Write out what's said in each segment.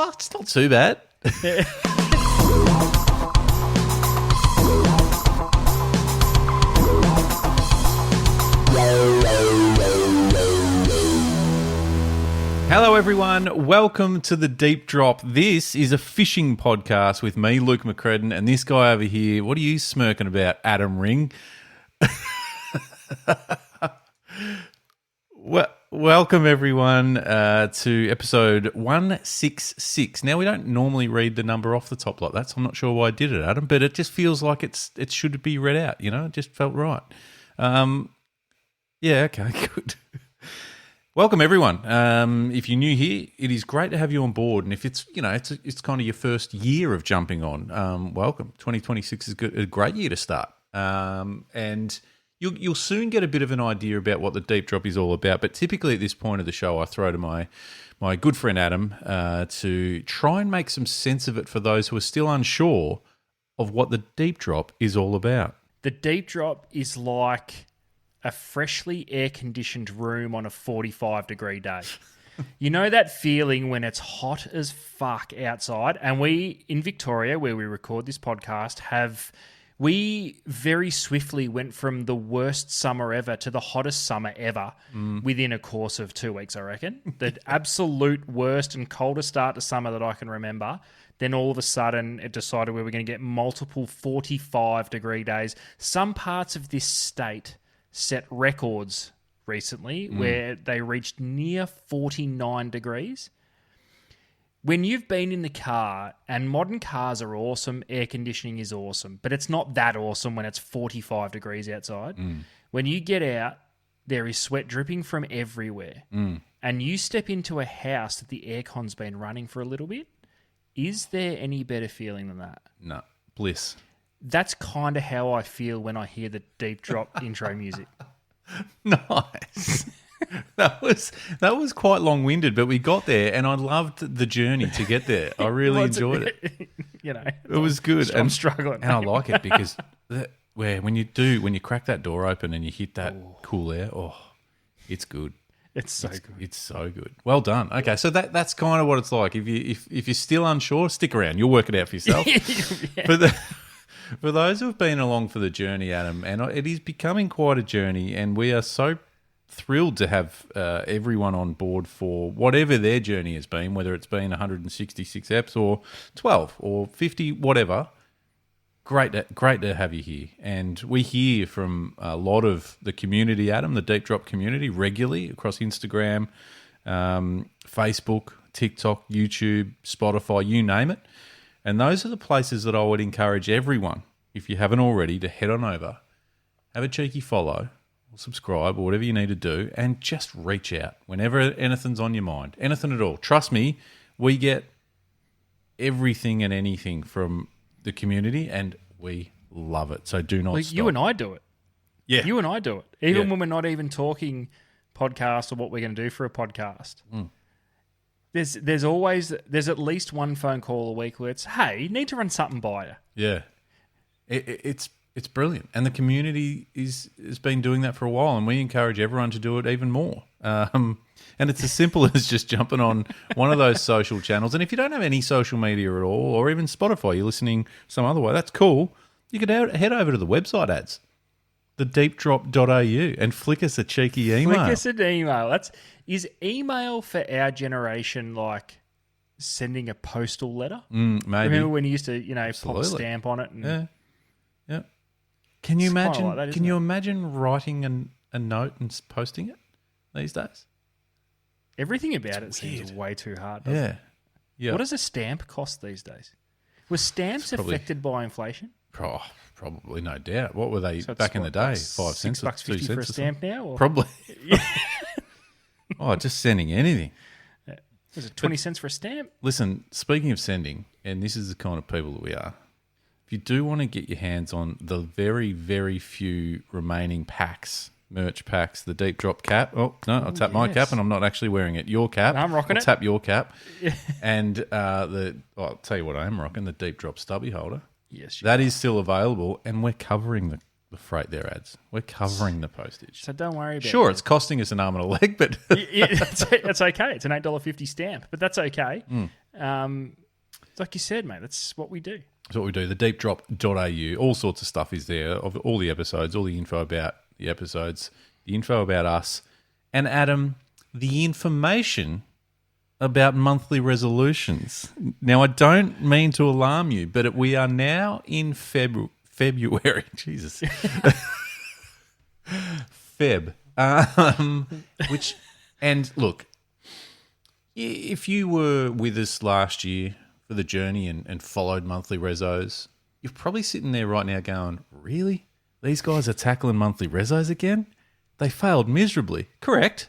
Oh, it's not too bad. Hello, everyone. Welcome to the Deep Drop. This is a fishing podcast with me, Luke McCredden, and this guy over here. What are you smirking about, Adam Ring? Welcome, everyone, to episode 166. Now, we don't normally read the number off the top like that, so I'm not sure why I did it, Adam, but it just feels like it should be read out, you know? It just felt right. Yeah, okay, good. Welcome, everyone. If you're new here, it is great to have you on board. And if it's kind of your first year of jumping on, welcome. 2026 is a great year to start. And you'll soon get a bit of an idea about what the Deep Drop is all about. But typically at this point of the show, I throw to my good friend Adam to try and make some sense of it for those who are still unsure of what the Deep Drop is all about. The Deep Drop is like a freshly air-conditioned room on a 45-degree day. You know that feeling when it's hot as fuck outside? And we, in Victoria, where we record this podcast, we very swiftly went from the worst summer ever to the hottest summer ever within a course of 2 weeks, I reckon. The absolute worst and coldest start to summer that I can remember. Then all of a sudden, it decided we were going to get multiple 45-degree days. Some parts of this state set records recently where they reached near 49 degrees. When you've been in the car, and modern cars are awesome, air conditioning is awesome, but it's not that awesome when it's 45 degrees outside. When you get out, there is sweat dripping from everywhere. And you step into a house that the aircon's been running for a little bit. Is there any better feeling than that? No, bliss. That's kind of how I feel when I hear the Deep Drop intro music. Nice. That was quite long-winded, but we got there, and I loved the journey to get there. I really enjoyed it. It was good. I'm struggling, and I like it because when you crack that door open and you hit that cool air, it's good. It's so good. It's so good. Well done. Okay, so that's kind of what it's like. If you're still unsure, stick around. You'll work it out for yourself. Yeah. For those who have been along for the journey, Adam, and it is becoming quite a journey, and we are so thrilled to have everyone on board for whatever their journey has been, whether it's been 166 eps or 12 or 50, whatever. Great to have you here. And we hear from a lot of the community, Adam, the Deep Drop community, regularly across Instagram, Facebook, TikTok, YouTube, Spotify, you name it. And those are the places that I would encourage everyone, if you haven't already, to head on over, have a cheeky follow, or subscribe, or whatever you need to do, and just reach out whenever anything's on your mind, anything at all. Trust me, we get everything and anything from the community, and we love it. So do not stop. You and I do it. Yeah. You and I do it. Even when we're not even talking podcast or what we're going to do for a podcast. There's at least one phone call a week where it's, hey, you need to run something by you. Yeah. It's brilliant. And the community has been doing that for a while, and we encourage everyone to do it even more. And it's as simple as just jumping on one of those social channels. And if you don't have any social media at all, or even Spotify, you're listening some other way, that's cool. You could head over to the website ads, thedeepdrop.au, and flick us a cheeky email. Flick us an email. Is email for our generation like sending a postal letter? Maybe. Remember when you used to, Absolutely. pop a stamp on it? And Yeah. Can you imagine? Like that, can you imagine writing a note and posting it these days? Everything about it seems way too hard. Doesn't it? Yeah. What does a stamp cost these days? Were stamps affected by inflation? Probably, no doubt. What were they back in the day? 5 cents, $6.50 for a stamp now? Or? Probably. Just sending anything. Was it 20 cents for a stamp? Listen, speaking of sending, and this is the kind of people that we are, if you do want to get your hands on the very, very few remaining merch packs, the Deep Drop cap. Oh, no, I'll tap my cap, and I'm not actually wearing it. Your cap. No, I'm rocking it. I'll tap your cap. And I'll tell you what I am rocking, the Deep Drop stubby holder. Yes. That is still available, and we're covering the freight there, ads. We're covering the postage. So don't worry about it. Sure, it's costing us an arm and a leg, but it's okay. It's an $8.50 stamp, but that's okay. Like you said, mate, that's what we do. That's what we do. The deepdrop.au, all sorts of stuff is there of all the episodes, all the info about the episodes, the info about us. And Adam, the information about monthly resolutions. Now, I don't mean to alarm you, but we are now in February. Jesus. Feb. And look, if you were with us last year for the journey and followed monthly resos, you're probably sitting there right now going, really? These guys are tackling monthly resos again? They failed miserably. Correct.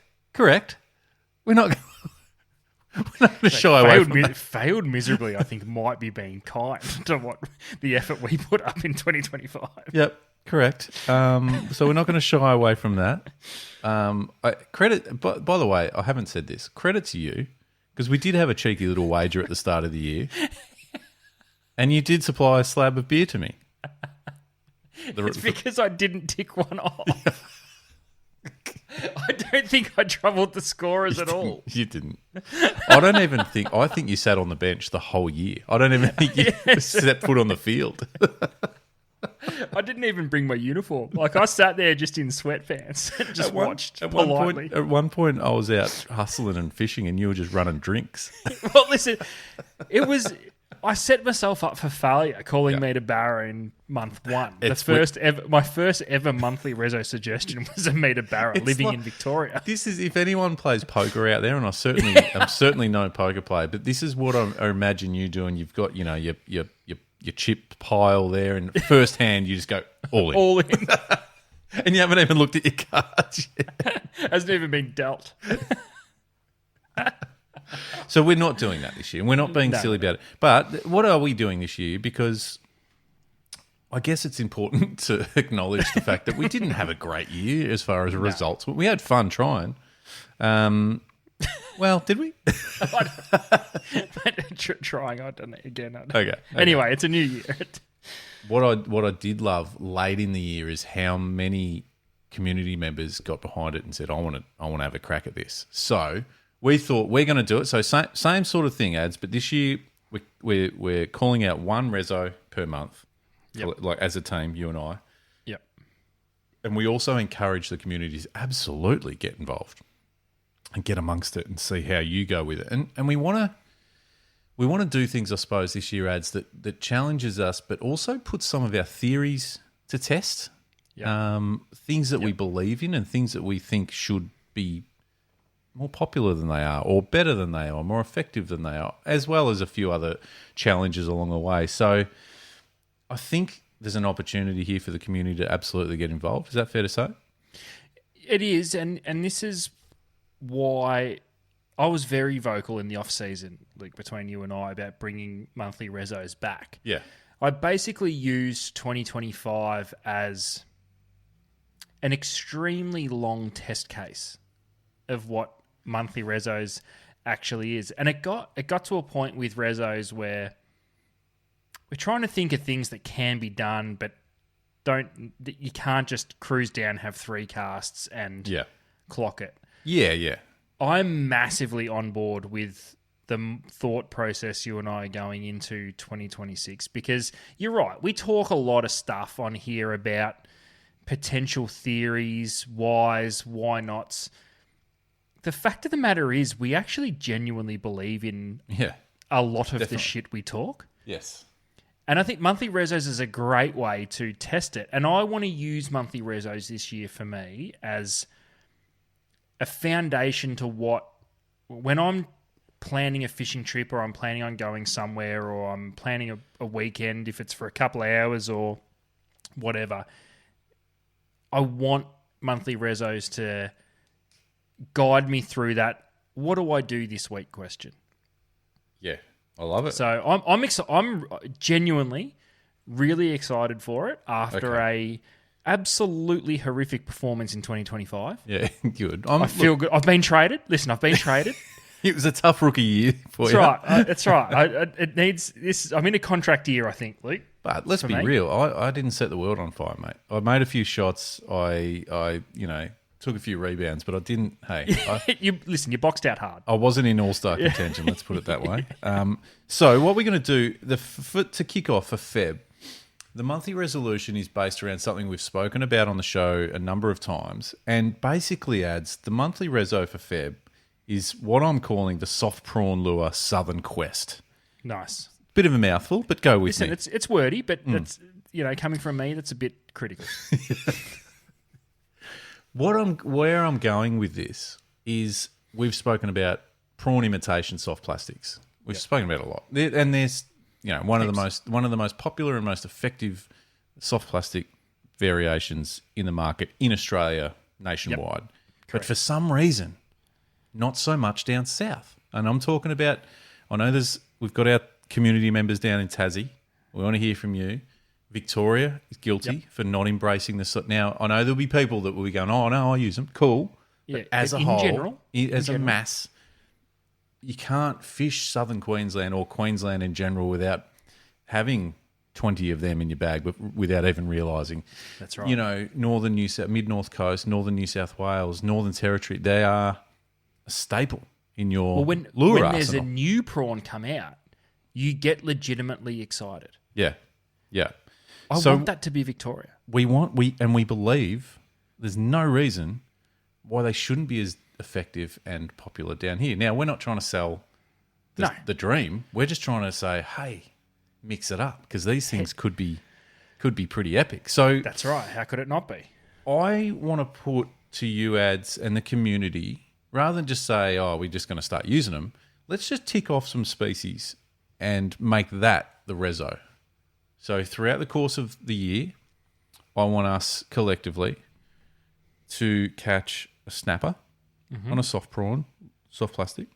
We're not going to shy away from that. Failed miserably, I think, might be being kind to what the effort we put up in 2025. Yep, correct. So we're not going to shy away from that. Credit, by the way, I haven't said this. Credit to you, because we did have a cheeky little wager at the start of the year, and you did supply a slab of beer to me. It's because I didn't tick one off. I don't think I troubled the scorers at all. You didn't. I think you sat on the bench the whole year. I don't even think you set foot on the field. I didn't even bring my uniform. Like, I sat there just in sweatpants and just watched politely. At one point, I was out hustling and fishing and you were just running drinks. Well, listen, I set myself up for failure calling me to Barra in month one. My first ever monthly reso suggestion was a meet at Barra living in Victoria. This is, if anyone plays poker out there, and I'm certainly no poker player, but this is what I imagine you doing. You've got, your chip pile there, and first hand you just go all in. All in. And you haven't even looked at your cards yet. Hasn't even been dealt. So we're not doing that this year. We're not being silly about it. But what are we doing this year? Because I guess it's important to acknowledge the fact that we didn't have a great year as far as results. We had fun trying. Well, did we? Trying, I don't know. Again, I don't. Okay. Anyway, it's a new year. What I did love late in the year is how many community members got behind it and said, I want to have a crack at this. So we thought we're going to do it. So same sort of thing, ads, but this year we're calling out one reso per month, like as a team, you and I. Yep. And we also encourage the community to absolutely get involved and get amongst it and see how you go with it. And we want to do things, I suppose, this year, ads that challenges us, but also puts some of our theories to test. Yep. Things that we believe in and things that we think should be more popular than they are, or better than they are, more effective than they are, as well as a few other challenges along the way. So I think there's an opportunity here for the community to absolutely get involved. Is that fair to say? It is, and this is why I was very vocal in the off-season, like between you and I, about bringing monthly resos back. Yeah. I basically used 2025 as an extremely long test case of what monthly resos actually is. And it got to a point with resos where we're trying to think of things that can be done, but you can't just cruise down, have 3 casts and clock it. Yeah. I'm massively on board with the thought process you and I are going into 2026, because you're right. We talk a lot of stuff on here about potential theories, whys, why nots. The fact of the matter is we actually genuinely believe in a lot of the shit we talk. Yes. And I think monthly resos is a great way to test it. And I want to use monthly resos this year for me as a foundation to when I'm planning a fishing trip, or I'm planning on going somewhere, or I'm planning a weekend, if it's for a couple of hours or whatever, I want monthly resos to guide me through that. What do I do this week question? Yeah, I love it. So I'm genuinely really excited for it after a absolutely horrific performance in 2025. Yeah, good. I feel good. I've been traded. Listen, I've been traded. It was a tough rookie year for you. That's right. That's right. It needs this. I'm in a contract year, I think, Luke. But let's be me. real. I didn't set the world on fire, mate. I made a few shots. I took a few rebounds, but I didn't. Hey, You boxed out hard. I wasn't in all-star contention. Let's put it that way. So what we're going to do to kick off for Feb, the monthly resolution is based around something we've spoken about on the show a number of times, and basically adds the monthly reso for Feb is what I'm calling the soft prawn lure Southern Quest. Nice. Bit of a mouthful, but go with me. It's wordy, but that's coming from me, that's a bit critical. Where I'm going with this is we've spoken about prawn imitation soft plastics. We've spoken about it a lot, and there's one of the most popular and most effective soft plastic variations in the market in Australia nationwide. But for some reason, not so much down south. And I'm talking about. I know we've got our community members down in Tassie. We want to hear from you. Victoria is guilty for not embracing this. Now, I know there'll be people that will be going, oh, no, I use them. Cool. But as a whole, as a mass, you can't fish southern Queensland or Queensland in general without having 20 of them in your bag, but without even realising. That's right. Northern New South, mid-North Coast, Northern New South Wales, Northern Territory, they are a staple in your when lure arsenal. There's a new prawn come out, you get legitimately excited. Yeah. I want that to be Victoria. We believe there's no reason why they shouldn't be as effective and popular down here. Now, we're not trying to sell the dream. We're just trying to say, hey, mix it up, because these things could be pretty epic. So that's right. How could it not be? I want to put to you ads and the community, rather than just say, oh, we're just going to start using them, let's just tick off some species and make that the reso. So throughout the course of the year, I want us collectively to catch a snapper on a soft plastic, soft plastic,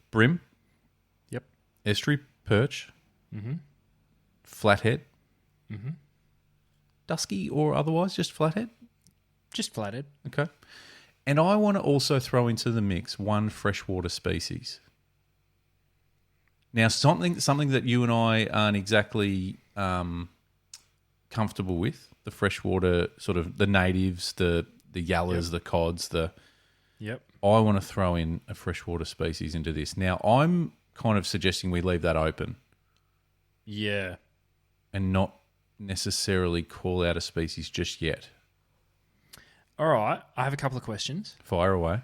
brim, estuary perch, flathead, dusky or otherwise, just flathead? Just flathead. Okay. And I want to also throw into the mix one freshwater species. Now, something that you and I aren't exactly comfortable with, the freshwater, sort of the natives, the yallas, the cods, I want to throw in a freshwater species into this. Now, I'm kind of suggesting we leave that open. Yeah. And not necessarily call out a species just yet. All right. I have a couple of questions. Fire away.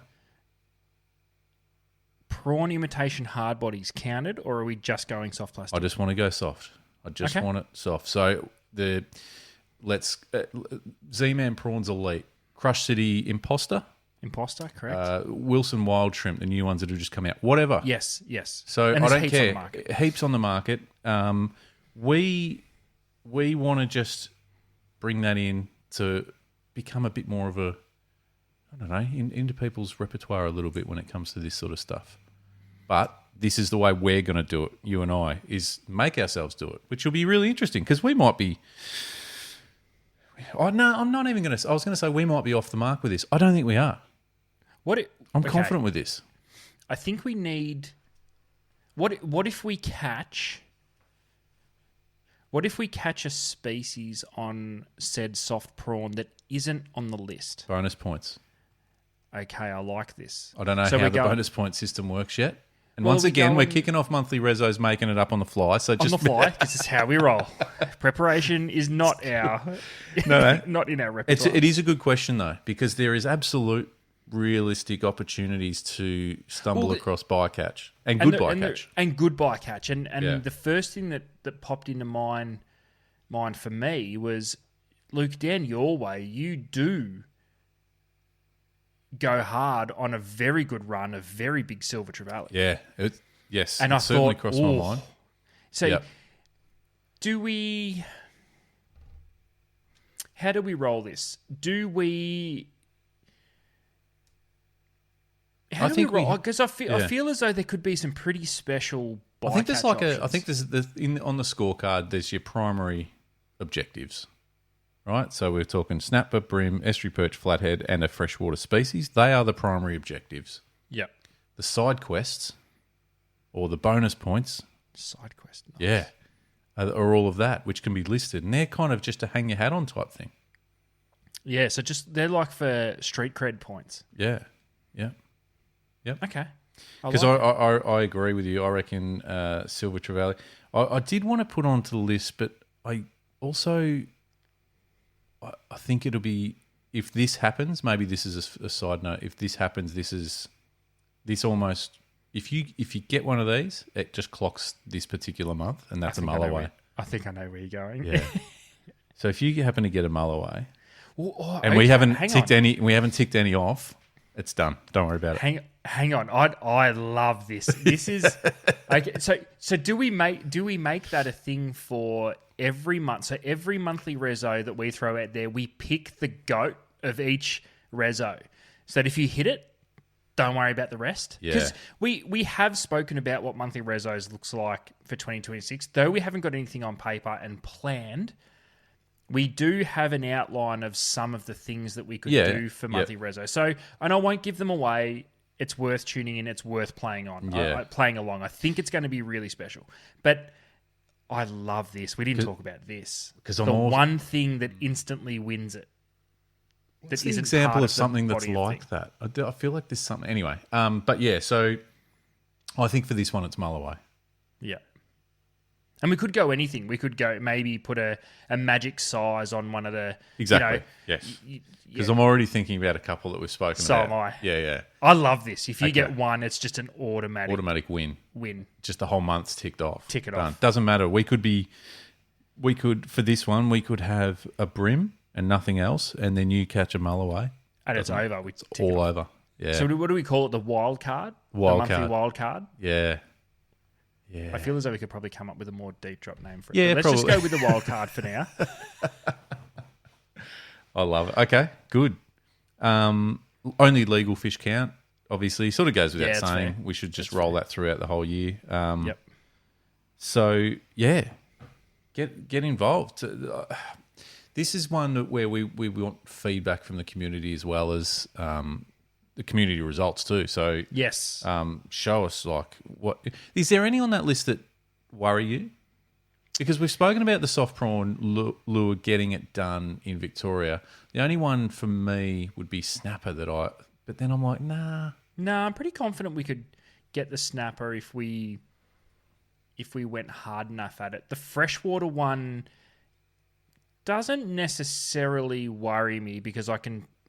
Prawn imitation hard bodies counted, or are we just going soft plastic? I just want to go soft. I just want it soft. So Z-Man Prawns Elite, Crush City Imposter, correct. Wilson Wild Shrimp, the new ones that have just come out. Whatever. Yes. So and I don't heaps care. On the market. Heaps on the market. We want to just bring that in to become a bit more of a, I don't know, into people's repertoire a little bit when it comes to this sort of stuff. But this is the way we're going to do it, you and I, is make ourselves do it, which will be really interesting, because we might be... Oh, no, I'm not even going to... I was going to say we might be off the mark with this. I don't think we are. I'm confident with this. I think we need... What if we catch... What if we catch a species on said soft prawn that isn't on the list? Bonus points. Okay, I like this. I don't know how the bonus point system works yet. And once again, we're kicking off monthly resos, making it up on the fly. So just on the fly, this is how we roll. Preparation is not not in our repertoire. It is a good question though, because there is absolute realistic opportunities to stumble across bycatch and good bycatch. And good bycatch. And the first thing that popped into mind for me was, Luke, down your way, you do go hard on a very good run of very big silver trevally. Yeah, yes. And I certainly thought, crossed my mind. So how do we roll this? How do we roll? Because I feel as though there could be some pretty special bycatch I think there's options. I think there's on the scorecard, there's your primary objectives. Right, so we're talking snapper, brim, estuary perch, flathead, and a freshwater species. They are the primary objectives. Yep. The side quests, or the bonus points. Side quest. Nice. Yeah. or all of that, which can be listed. And they're kind of just a hang your hat on type thing. Yeah, so they're like for street cred points. Yeah. Yeah. Okay. Because I agree with you. I reckon Silver Trevally. I did want to put onto the list, but I also I think it'll be, if this happens, maybe this is a side note. If this happens, this almost, if you get one of these, it just clocks this particular month, and that's a Mulloway. I think I know where you're going. Yeah. So if you happen to get a Mulloway, and okay, we haven't ticked any off, it's done. Don't worry about it. Hang on. I love this. This is okay. So do we make that a thing for every month? So every monthly reso that we throw out there, we pick the GOAT of each reso, so that if you hit it, don't worry about the rest. Yeah. Because we have spoken about what monthly resos looks like for 2026, though we haven't got anything on paper and planned. We do have an outline of some of the things that we could do for monthly reso. So, and I won't give them away. It's worth tuning in. It's worth playing on, playing along. I think it's going to be really special. But I love this. We didn't talk about this. Because the one thing that instantly wins it. That's an example of something that's like that. I feel like there's something. Anyway, but yeah, so I think for this one, it's Mulloway. Yeah. And we could go anything. We could go maybe put a magic size on one of the... Exactly, yes. Because I'm already thinking about a couple that we've spoken about. So am I. Yeah. I love this. If you get one, it's just an automatic win. Just the whole month's ticked off. Tick it Done. off. Doesn't matter. For this one, we could have a brim and nothing else, and then you catch a Mulloway. And it's over. It's all over. Yeah. So what do we call it? The wild card? The monthly wild card? Yeah. Yeah. I feel as though we could probably come up with a more deep drop name for it. Yeah, let's just go with the wild card for now. I love it. Okay, good. Only legal fish count, obviously. Sort of goes without saying. Fair. We should just roll that throughout the whole year. Yep. So, yeah, get involved. This is one where we want feedback from the community as well as the community results too. So yes, show us like what is there any on that list that worry you? Because we've spoken about the soft prawn lure getting it done in Victoria. The only one for me would be snapper but then I'm like, nah. I'm pretty confident we could get the snapper if we went hard enough at it. The freshwater one doesn't necessarily worry me because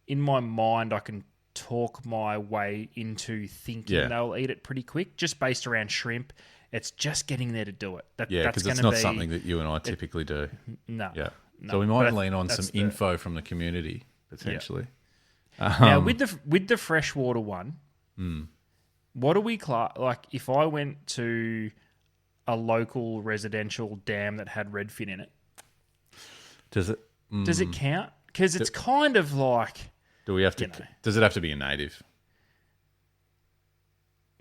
in my mind I can talk my way into thinking they'll eat it pretty quick, just based around shrimp. It's just getting there to do it. Because it's not something that you and I typically do. No. Yeah. So we might lean on some info from the community, potentially. Yeah. Now, with the freshwater one, what do we like if I went to a local residential dam that had redfin in it? Does it count? Because it's kind of like... Do we have to? Does it have to be a native?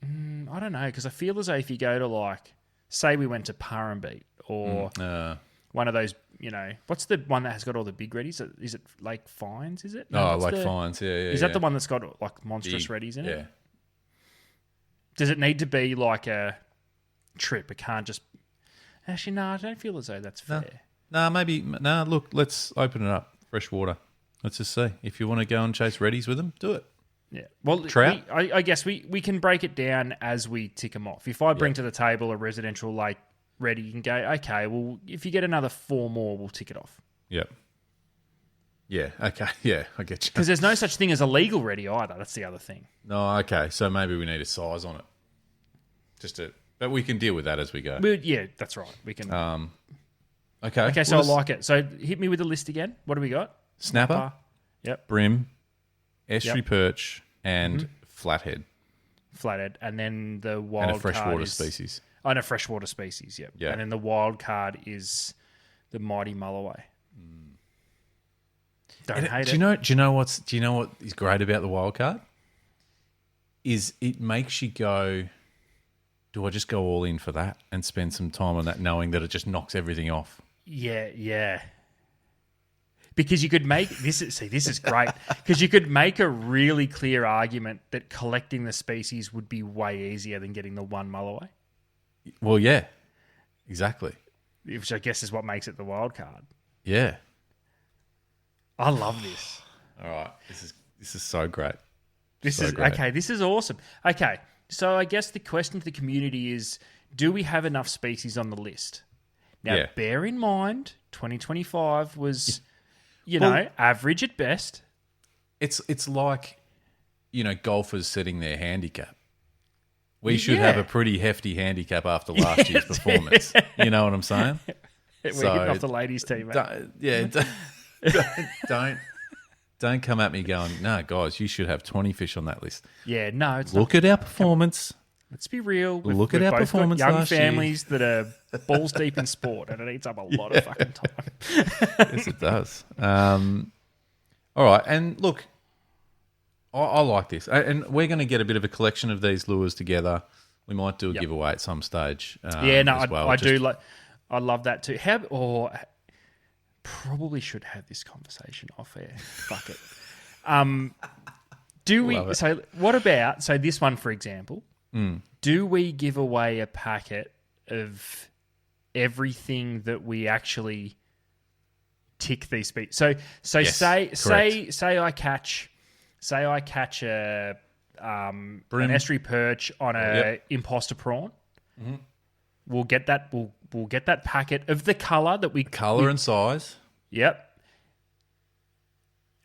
I don't know, because I feel as though if you go to like, say we went to Parrambeat or one of those, what's the one that has got all the big reddies? Is it Lake Fines? Is it? No, Lake Fines. Yeah. Is that the one that's got like monstrous reddies in it? Yeah. Does it need to be like a trip? It can't just. Actually, no, I don't feel as though that's fair. Maybe. Look, let's open it up. Fresh water. Let's just see. If you want to go and chase reddies with them, do it. Yeah. Well, trout. I guess we can break it down as we tick them off. If I bring to the table a residential lake reddy, you can go, okay, well, if you get another 4 more, we'll tick it off. Yep. Yeah, okay. Yeah, I get you. Because there's no such thing as a legal reddy either. That's the other thing. No, okay. So maybe we need a size on it. But we can deal with that as we go. Yeah, that's right. We can. Okay. Okay, so I like it. So hit me with the list again. What do we got? Snapper. Yep. Brim. Estuary perch and flathead. Flathead. And then the wild card and a freshwater species. Oh, no, freshwater species, yep. Yeah. And then the wild card is the mighty Mulloway. Don't hate it. Do you know what is great about the wild card? Is it makes you go, do I just go all in for that and spend some time on that, knowing that it just knocks everything off? Yeah. Because you could make this is great. Because you could make a really clear argument that collecting the species would be way easier than getting the one Mulloway. Well, yeah, exactly. which I guess is what makes it the wild card. Yeah. I love this. All right. This is so great. This is great. okay. This is awesome. Okay, so I guess the question to the community is: do we have enough species on the list? Now, bear in mind, 2025 was, average at best. It's like, golfers setting their handicap. We should have a pretty hefty handicap after last year's performance. You know what I'm saying? We're hitting off the ladies' team, mate. Don't come at me going, no, guys, you should have 20 fish on that list. Yeah, no, it's Look at our performance. Let's be real. Look at our both performance got young last year. families that are balls deep in sport, and it eats up a lot of fucking time. Yes, it does. All right, and look, I like this, and we're going to get a bit of a collection of these lures together. We might do a giveaway at some stage. I well. do like. I love that too. Probably should have this conversation off air. Fuck it. Do we? Love it. So what about? So this one, for example, do we give away a packet of everything that we actually tick these species? So Yes, say I catch a an estuary perch on a imposter prawn. Mm-hmm. We'll get that. We'll get that packet of the color that we and size. Yep.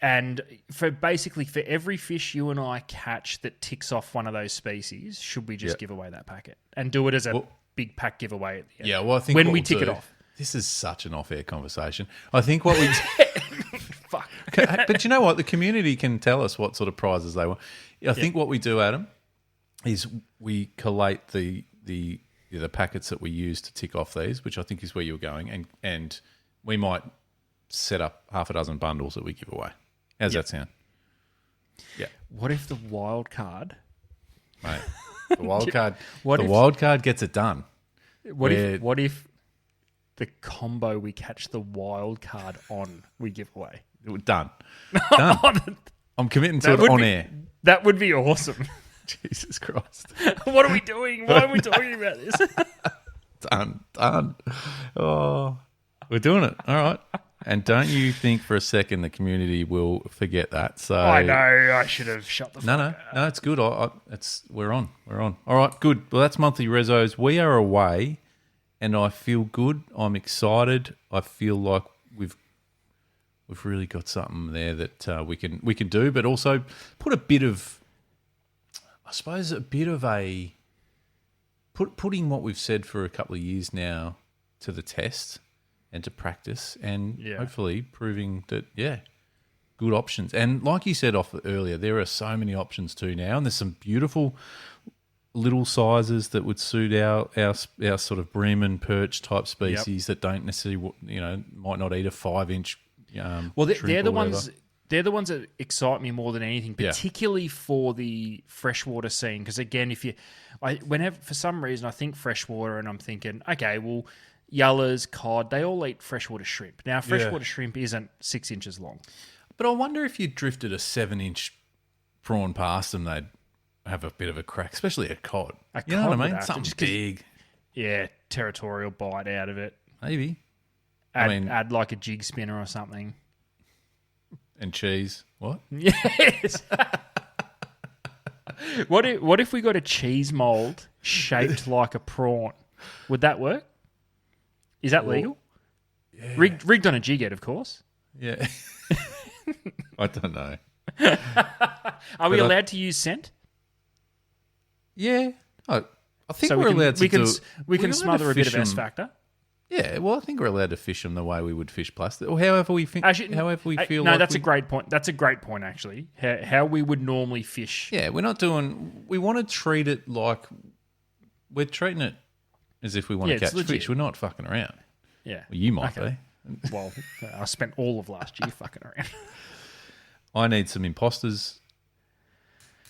And for every fish you and I catch that ticks off one of those species, should we just give away that packet and do it as a big pack giveaway at the end? Yeah, well, I think when we tick it off. This is such an off-air conversation. I think what we Fuck. But you know what? The community can tell us what sort of prizes they want. I think what we do, Adam, is we collate the packets that we use to tick off these, which I think is where you're going, and we might set up half a dozen bundles that we give away. How's that sound? Yeah. What if the wild card? Mate, the wild card gets it done. What if the combo we catch the wild card on we give away? Done. I'm committing to it on air. That would be awesome. Jesus Christ. What are we doing? Why are we talking about this? Done. Oh, we're doing it. All right. And don't you think for a second the community will forget that? So I know. I should have shut the fuck up. No, it's good. We're on. All right, good. Well, that's monthly resos. We are away, and I feel good. I'm excited. I feel like we've really got something there that we can do, but also put a bit of, I suppose, putting what we've said for a couple of years now to the test and to practice, and hopefully proving that, good options. And like you said off earlier, there are so many options too now, and there's some beautiful little sizes that would suit our sort of bream and perch type species that don't necessarily, might not eat a 5-inch. They're the ones. They're the ones that excite me more than anything, particularly for the freshwater scene. Because again, whenever for some reason I think freshwater, and I'm thinking, okay, well, yullas, cod, they all eat freshwater shrimp. Now, freshwater shrimp isn't 6 inches long. But I wonder if you drifted a 7-inch prawn past them, they'd have a bit of a crack, especially a cod. You know what I mean? Something big. Yeah, territorial bite out of it. Maybe. Add like a jig spinner or something. And cheese. What? Yes. What if we got a cheese mold shaped like a prawn? Would that work? Is that legal? Yeah. Rigged on a jig head, of course. Yeah. I don't know. Are we allowed to use scent? Yeah. I think we're allowed to We can smother a bit of S factor. Yeah, well, I think we're allowed to fish them the way we would fish plastic, or however we feel. No, that's a great point. That's a great point, actually. How we would normally fish. Yeah, we're not doing. We want to treat it like we're treating it as if we want to catch fish. We're not fucking around. Yeah, well, you might be. Well, I spent all of last year fucking around. I need some imposters.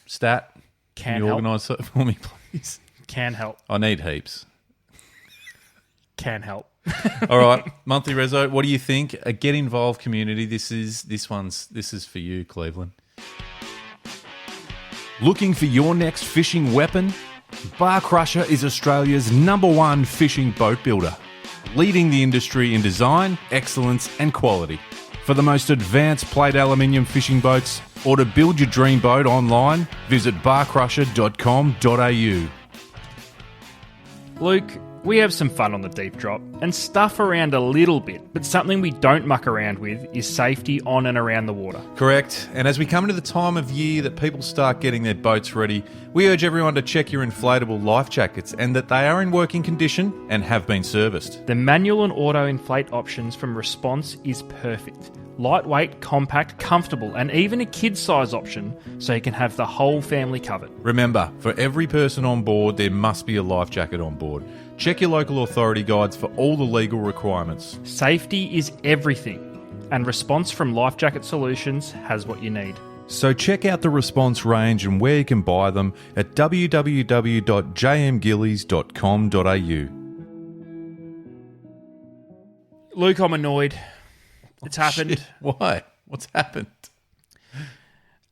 Stat. Can you organise it for me, please? Can help. I need heaps. Can help. All right, monthly reso. What do you think? Get involved, community. This is for you, Cleveland. Looking for your next fishing weapon? Bar Crusher is Australia's #1 fishing boat builder. leading the industry in design, excellence, and quality. For the most advanced plate aluminium fishing boats, or to build your dream boat online, visit barcrusher.com.au. Luke, we have some fun on the deep drop and stuff around a little bit, but something we don't muck around with is safety on and around the water. Correct. And as we come into the time of year that people start getting their boats ready, we urge everyone to check your inflatable life jackets and that they are in working condition and have been serviced. The manual and auto inflate options from Response is perfect. Lightweight, compact, comfortable, and even a kid's size option so you can have the whole family covered. Remember, for every person on board, there must be a life jacket on board. Check your local authority guides for all the legal requirements. Safety is everything, and Response from Life Jacket Solutions has what you need. So check out the Response range and where you can buy them at www.jmgillies.com.au. Luke, I'm annoyed. It's happened. Shit. Why? What's happened?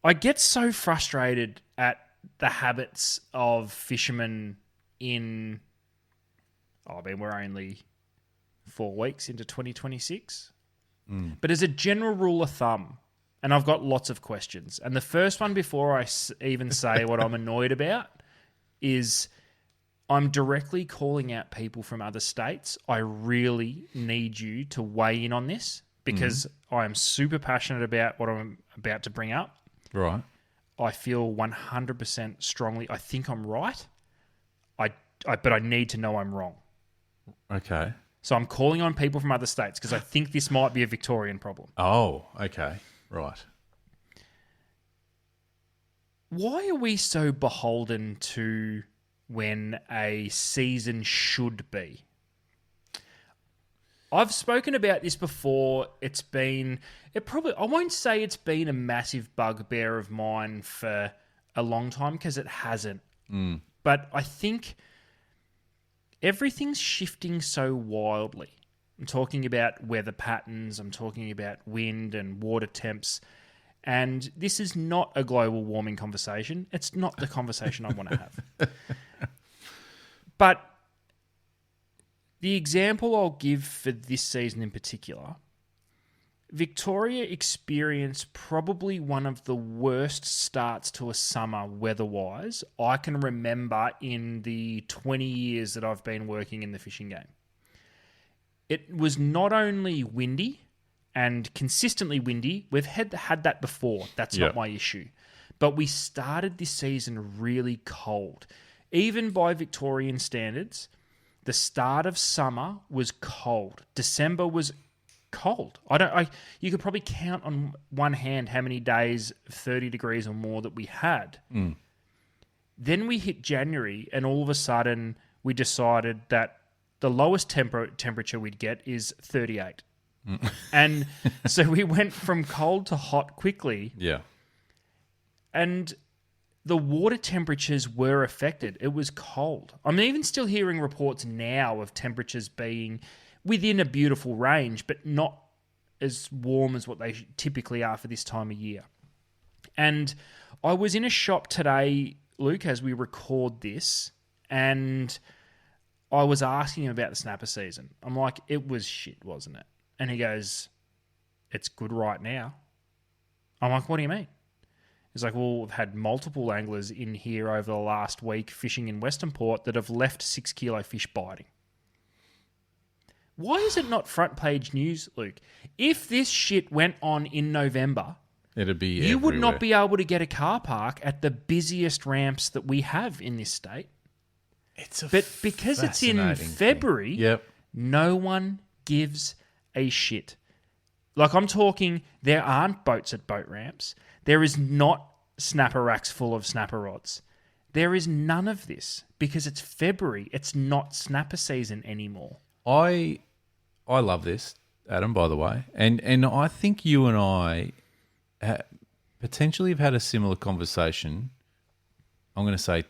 I get so frustrated at the habits of fishermen in... we're only 4 weeks into 2026. But as a general rule of thumb, and I've got lots of questions, and the first one before I even say what I'm annoyed about is I'm directly calling out people from other states. I really need you to weigh in on this because I am super passionate about what I'm about to bring up. Right. I feel 100% strongly. I think I'm right. But I need to know I'm wrong. Okay. So I'm calling on people from other states because I think this might be a Victorian problem. Oh, okay. Right. Why are we so beholden to when a season should be? I've spoken about this before. I won't say it's been a massive bugbear of mine for a long time because it hasn't. But I think everything's shifting so wildly. I'm talking about weather patterns. I'm talking about wind and water temps. And this is not a global warming conversation. It's not the conversation I want to have. But the example I'll give for this season in particular, Victoria experienced probably one of the worst starts to a summer weather-wise I can remember in the 20 years that I've been working in the fishing game. It was not only windy and consistently windy. We've had that before. That's not my issue. But we started this season really cold. Even by Victorian standards, the start of summer was cold. December was cold. You could probably count on one hand how many days of 30 degrees or more that we had. Then we hit January and all of a sudden we decided that the lowest temperature we'd get is 38. And so we went from cold to hot quickly. Yeah. And the water temperatures were affected. It was cold. I'm even still hearing reports now of temperatures being within a beautiful range, but not as warm as what they typically are for this time of year. And I was in a shop today, Luke, as we record this, and I was asking him about the snapper season. I'm like, it was shit, wasn't it? And he goes, it's good right now. I'm like, what do you mean? He's like, well, we've had multiple anglers in here over the last week fishing in Western Port that have left 6 kilo fish biting. Why is it not front page news, Luke? If this shit went on in November, it'd be you everywhere. would not be able to get a car park at the busiest ramps that we have in this state. But because it's in February, no one gives a shit. Like I'm talking, there aren't boats at boat ramps. There is not snapper racks full of snapper rods. There is none of this because it's February. It's not snapper season anymore. I love this, Adam, by the way. And I think you and I potentially have had a similar conversation, I'm going to say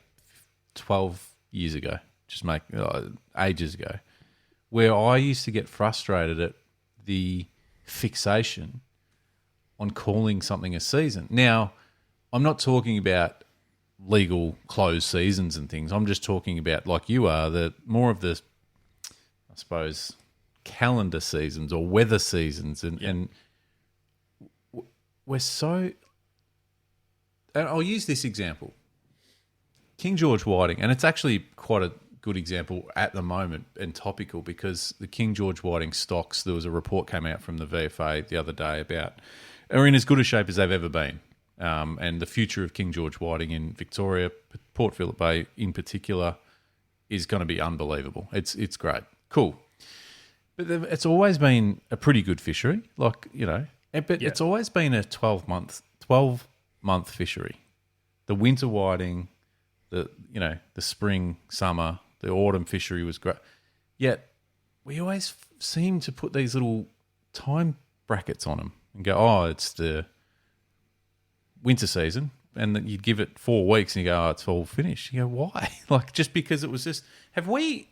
12 years ago, ages ago, where I used to get frustrated at the fixation on calling something a season. Now, I'm not talking about legal closed seasons and things. I'm just talking about, like you are, the more of the, I suppose, calendar seasons or weather seasons, and we're so. And I'll use this example, King George whiting, and it's actually quite a good example at the moment and topical because the King George whiting stocks. There was a report came out from the VFA the other day about are in as good a shape as they've ever been, and the future of King George whiting in Victoria, Port Phillip Bay in particular, is going to be unbelievable. It's great, cool. But it's always been a pretty good fishery, but it's always been a 12-month fishery. The winter whiting, the spring, summer, the autumn fishery was great. Yet we always seem to put these little time brackets on them and go, oh, it's the winter season, and then you'd give it 4 weeks and you go, oh, it's all finished. You go, why? Just because it was just. Have we?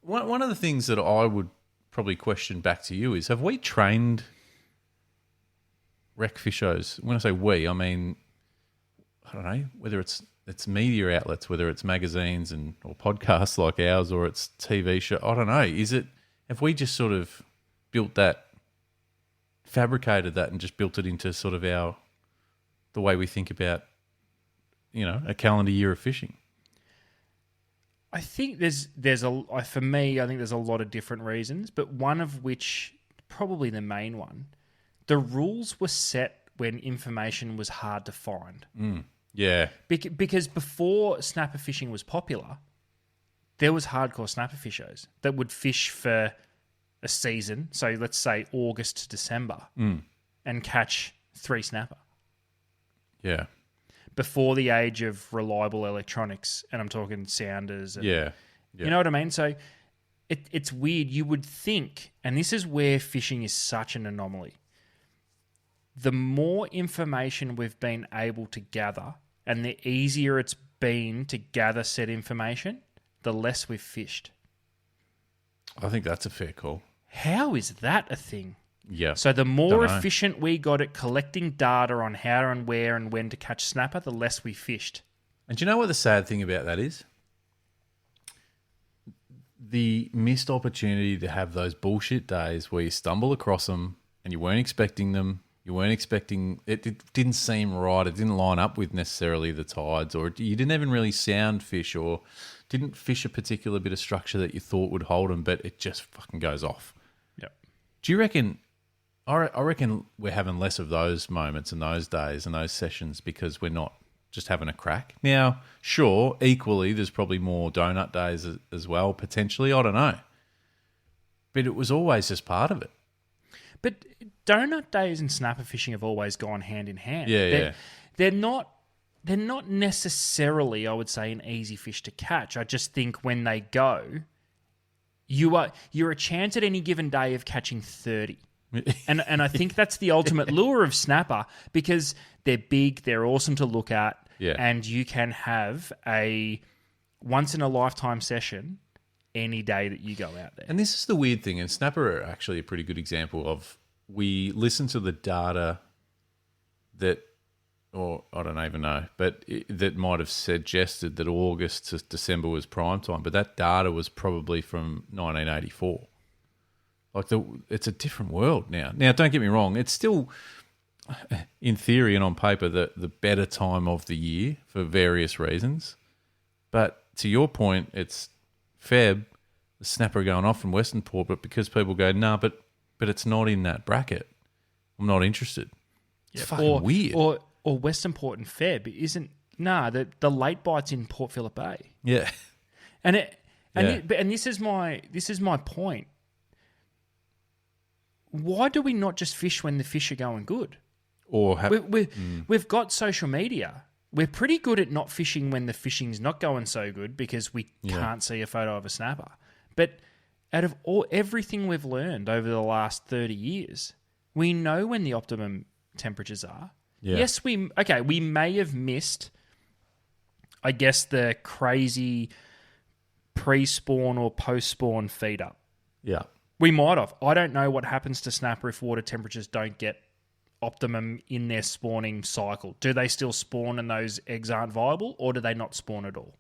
One of the things that I would probably question back to you is: have we trained rec fishers? When I say we, I mean, I don't know whether it's media outlets, whether it's magazines or podcasts like ours, or it's TV show. I don't know. Have we just sort of built that, fabricated that, and just built it into sort of the way we think about, a calendar year of fishing? I think for me, I think there's a lot of different reasons, but one of which, probably the main one, the rules were set when information was hard to find. Yeah. Because before snapper fishing was popular, there was hardcore snapper fishers that would fish for a season, so let's say August to December, and catch 3 snapper. Yeah. Before the age of reliable electronics, and I'm talking sounders. And, yeah. You know what I mean? So it's weird. You would think, and this is where fishing is such an anomaly, the more information we've been able to gather and the easier it's been to gather said information, the less we've fished. I think that's a fair call. How is that a thing? Yeah. So the more efficient we got at collecting data on how and where and when to catch snapper, the less we fished. And do you know what the sad thing about that is? The missed opportunity to have those bullshit days where you stumble across them and you weren't expecting them. You weren't expecting it. It didn't seem right. It didn't line up with necessarily the tides, or you didn't even really sound fish, or didn't fish a particular bit of structure that you thought would hold them, but it just fucking goes off. Yep. Do you reckon? I reckon we're having less of those moments and those days and those sessions because we're not just having a crack. Now, sure, equally, there's probably more donut days as well, potentially. I don't know. But it was always just part of it. But donut days and snapper fishing have always gone hand in hand. Yeah. They're not necessarily, I would say, an easy fish to catch. I just think when they go, you're a chance at any given day of catching 30. and I think that's the ultimate lure of snapper, because they're big, they're awesome to look at, and you can have a once-in-a-lifetime session any day that you go out there. And this is the weird thing, and snapper are actually a pretty good example of, we listen to the data that, or I don't even know, but that might have suggested that August to December was prime time, but that data was probably from 1984. It's a different world now. Now, don't get me wrong, it's still, in theory and on paper, the better time of the year for various reasons. But to your point, it's Feb, the snapper going off from Western Port, but because people go, nah, but it's not in that bracket, I'm not interested. It's fucking weird. Or Western Port and Feb isn't, the late bite's in Port Phillip Bay. Yeah. And this is my point. Why do we not just fish when the fish are going good? Or we've got social media. We're pretty good at not fishing when the fishing's not going so good because we can't see a photo of a snapper. But out of everything we've learned over the last 30 years, we know when the optimum temperatures are. Yeah. Yes, we may have missed, I guess, the crazy pre-spawn or post-spawn feed up. Yeah. We might have. I don't know what happens to snapper if water temperatures don't get optimum in their spawning cycle. Do they still spawn and those eggs aren't viable, or do they not spawn at all?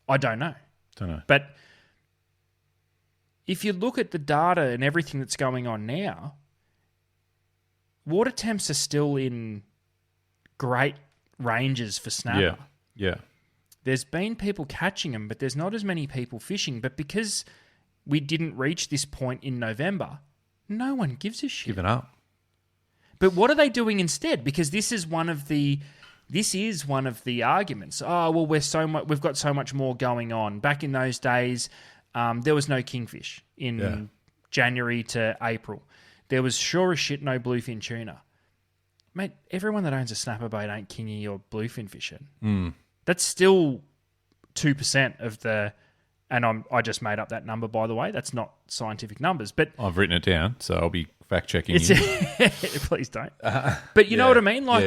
I don't know. Don't know. But if you look at the data and everything that's going on now, water temps are still in great ranges for snapper. Yeah. There's been people catching them, but there's not as many people fishing. But because we didn't reach this point in November, no one gives a shit. Given up. But what are they doing instead? Because this is one of the arguments. Oh, well, we've got so much more going on. Back in those days, there was no kingfish in January to April. There was sure as shit no bluefin tuna. Mate, everyone that owns a snapper boat ain't kingy or bluefin fishing. That's still 2% of the... And I just made up that number, by the way. That's not scientific numbers. But I've written it down, so I'll be fact-checking you. Please don't. But you know what I mean? Like,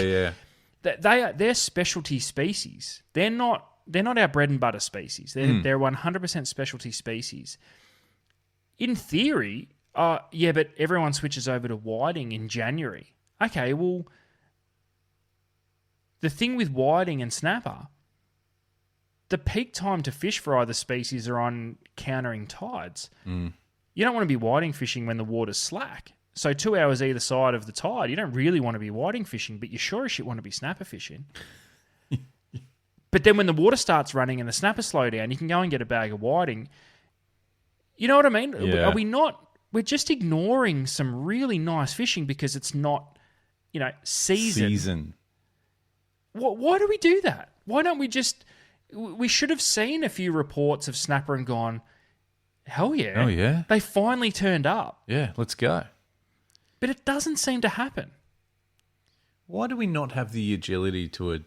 they're specialty species. They're not our bread and butter species. They're 100% specialty species. In theory, but everyone switches over to whiting in January. Okay, well, the thing with whiting and snapper, the peak time to fish for either species are on countering tides. You don't want to be whiting fishing when the water's slack. So 2 hours either side of the tide, you don't really want to be whiting fishing, but you sure as shit want to be snapper fishing. But then when the water starts running and the snapper slow down, you can go and get a bag of whiting. You know what I mean? Yeah. Are we not... We're just ignoring some really nice fishing because it's not, season. Why do we do that? Why don't we just... We should have seen a few reports of snapper and gone, hell yeah. Oh, yeah. They finally turned up. Yeah, let's go. But it doesn't seem to happen. Why do we not have the agility to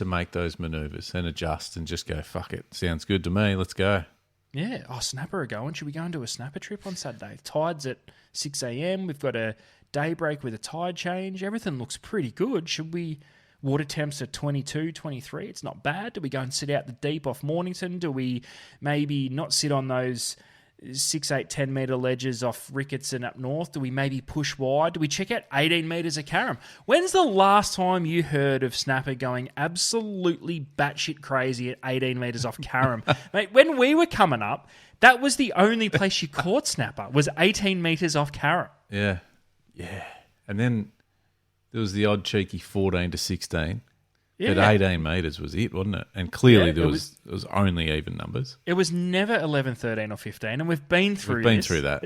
make those manoeuvres and adjust and just go, fuck it, sounds good to me, let's go? Yeah. Oh, snapper are going. Should we go and do a snapper trip on Saturday? Tide's at 6 a.m. We've got a daybreak with a tide change. Everything looks pretty good. Should we... Water temps are 22, 23. It's not bad. Do we go and sit out the deep off Mornington? Do we maybe not sit on those 6, 8, 10 metre ledges off Ricketts and up north? Do we maybe push wide? Do we check out 18 metres of Carrum? When's the last time you heard of snapper going absolutely batshit crazy at 18 metres off Carrum? Mate, when we were coming up, that was the only place you caught snapper, was 18 metres off Carrum. Yeah. Yeah. And then... there was the odd cheeky 14 to 16. Yeah. But 18 metres was it, wasn't it? And clearly there was only even numbers. It was never 11, 13 or 15, and we've been through that.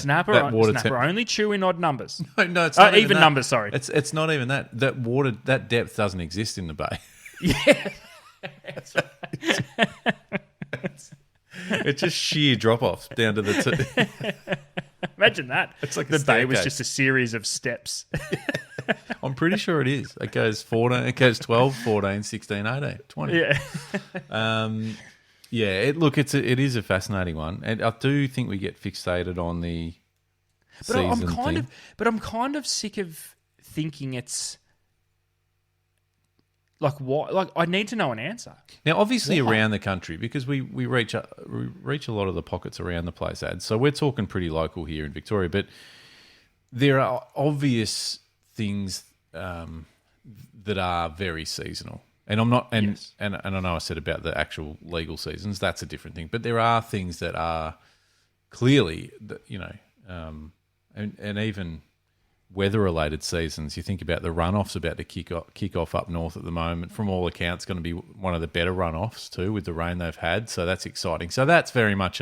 Snapper only chew in odd numbers. No, it's not even numbers, sorry. It's not even that. That water, that depth doesn't exist in the bay. Yeah. That's right. It's just sheer drop-offs down to the... Imagine that. It's like the bay was just a series of steps. I'm pretty sure it is. It goes 14, it goes 12, 14, 16, 18, 20. Yeah. It is a fascinating one. And I do think we get fixated on the season thing. But I'm kind of sick of thinking it's like what? Like I need to know an answer. Now, obviously, around the country, because we reach a lot of the pockets around the place, so we're talking pretty local here in Victoria. But there are obvious things that are very seasonal, and I'm not. And and I know I said about the actual legal seasons, that's a different thing. But there are things that are clearly, and even weather-related seasons. You think about the runoffs about to kick off up north at the moment. From all accounts, going to be one of the better runoffs too, with the rain they've had. So that's exciting. So that's very much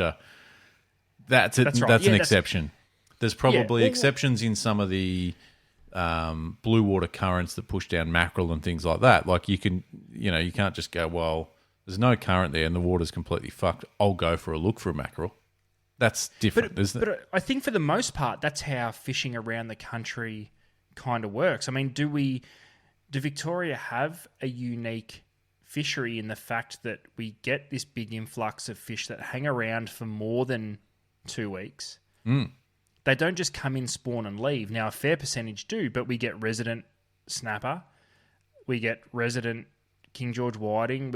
that's an exception. There's probably exceptions in some of the blue water currents that push down mackerel and things like that. Like you can't just go, well, there's no current there and the water's completely fucked. I'll go for a look for a mackerel. That's different, isn't it? But I think for the most part, that's how fishing around the country kind of works. I mean, do Victoria have a unique fishery in the fact that we get this big influx of fish that hang around for more than 2 weeks? They don't just come in, spawn and leave. Now, a fair percentage do, but we get resident snapper. We get resident King George whiting.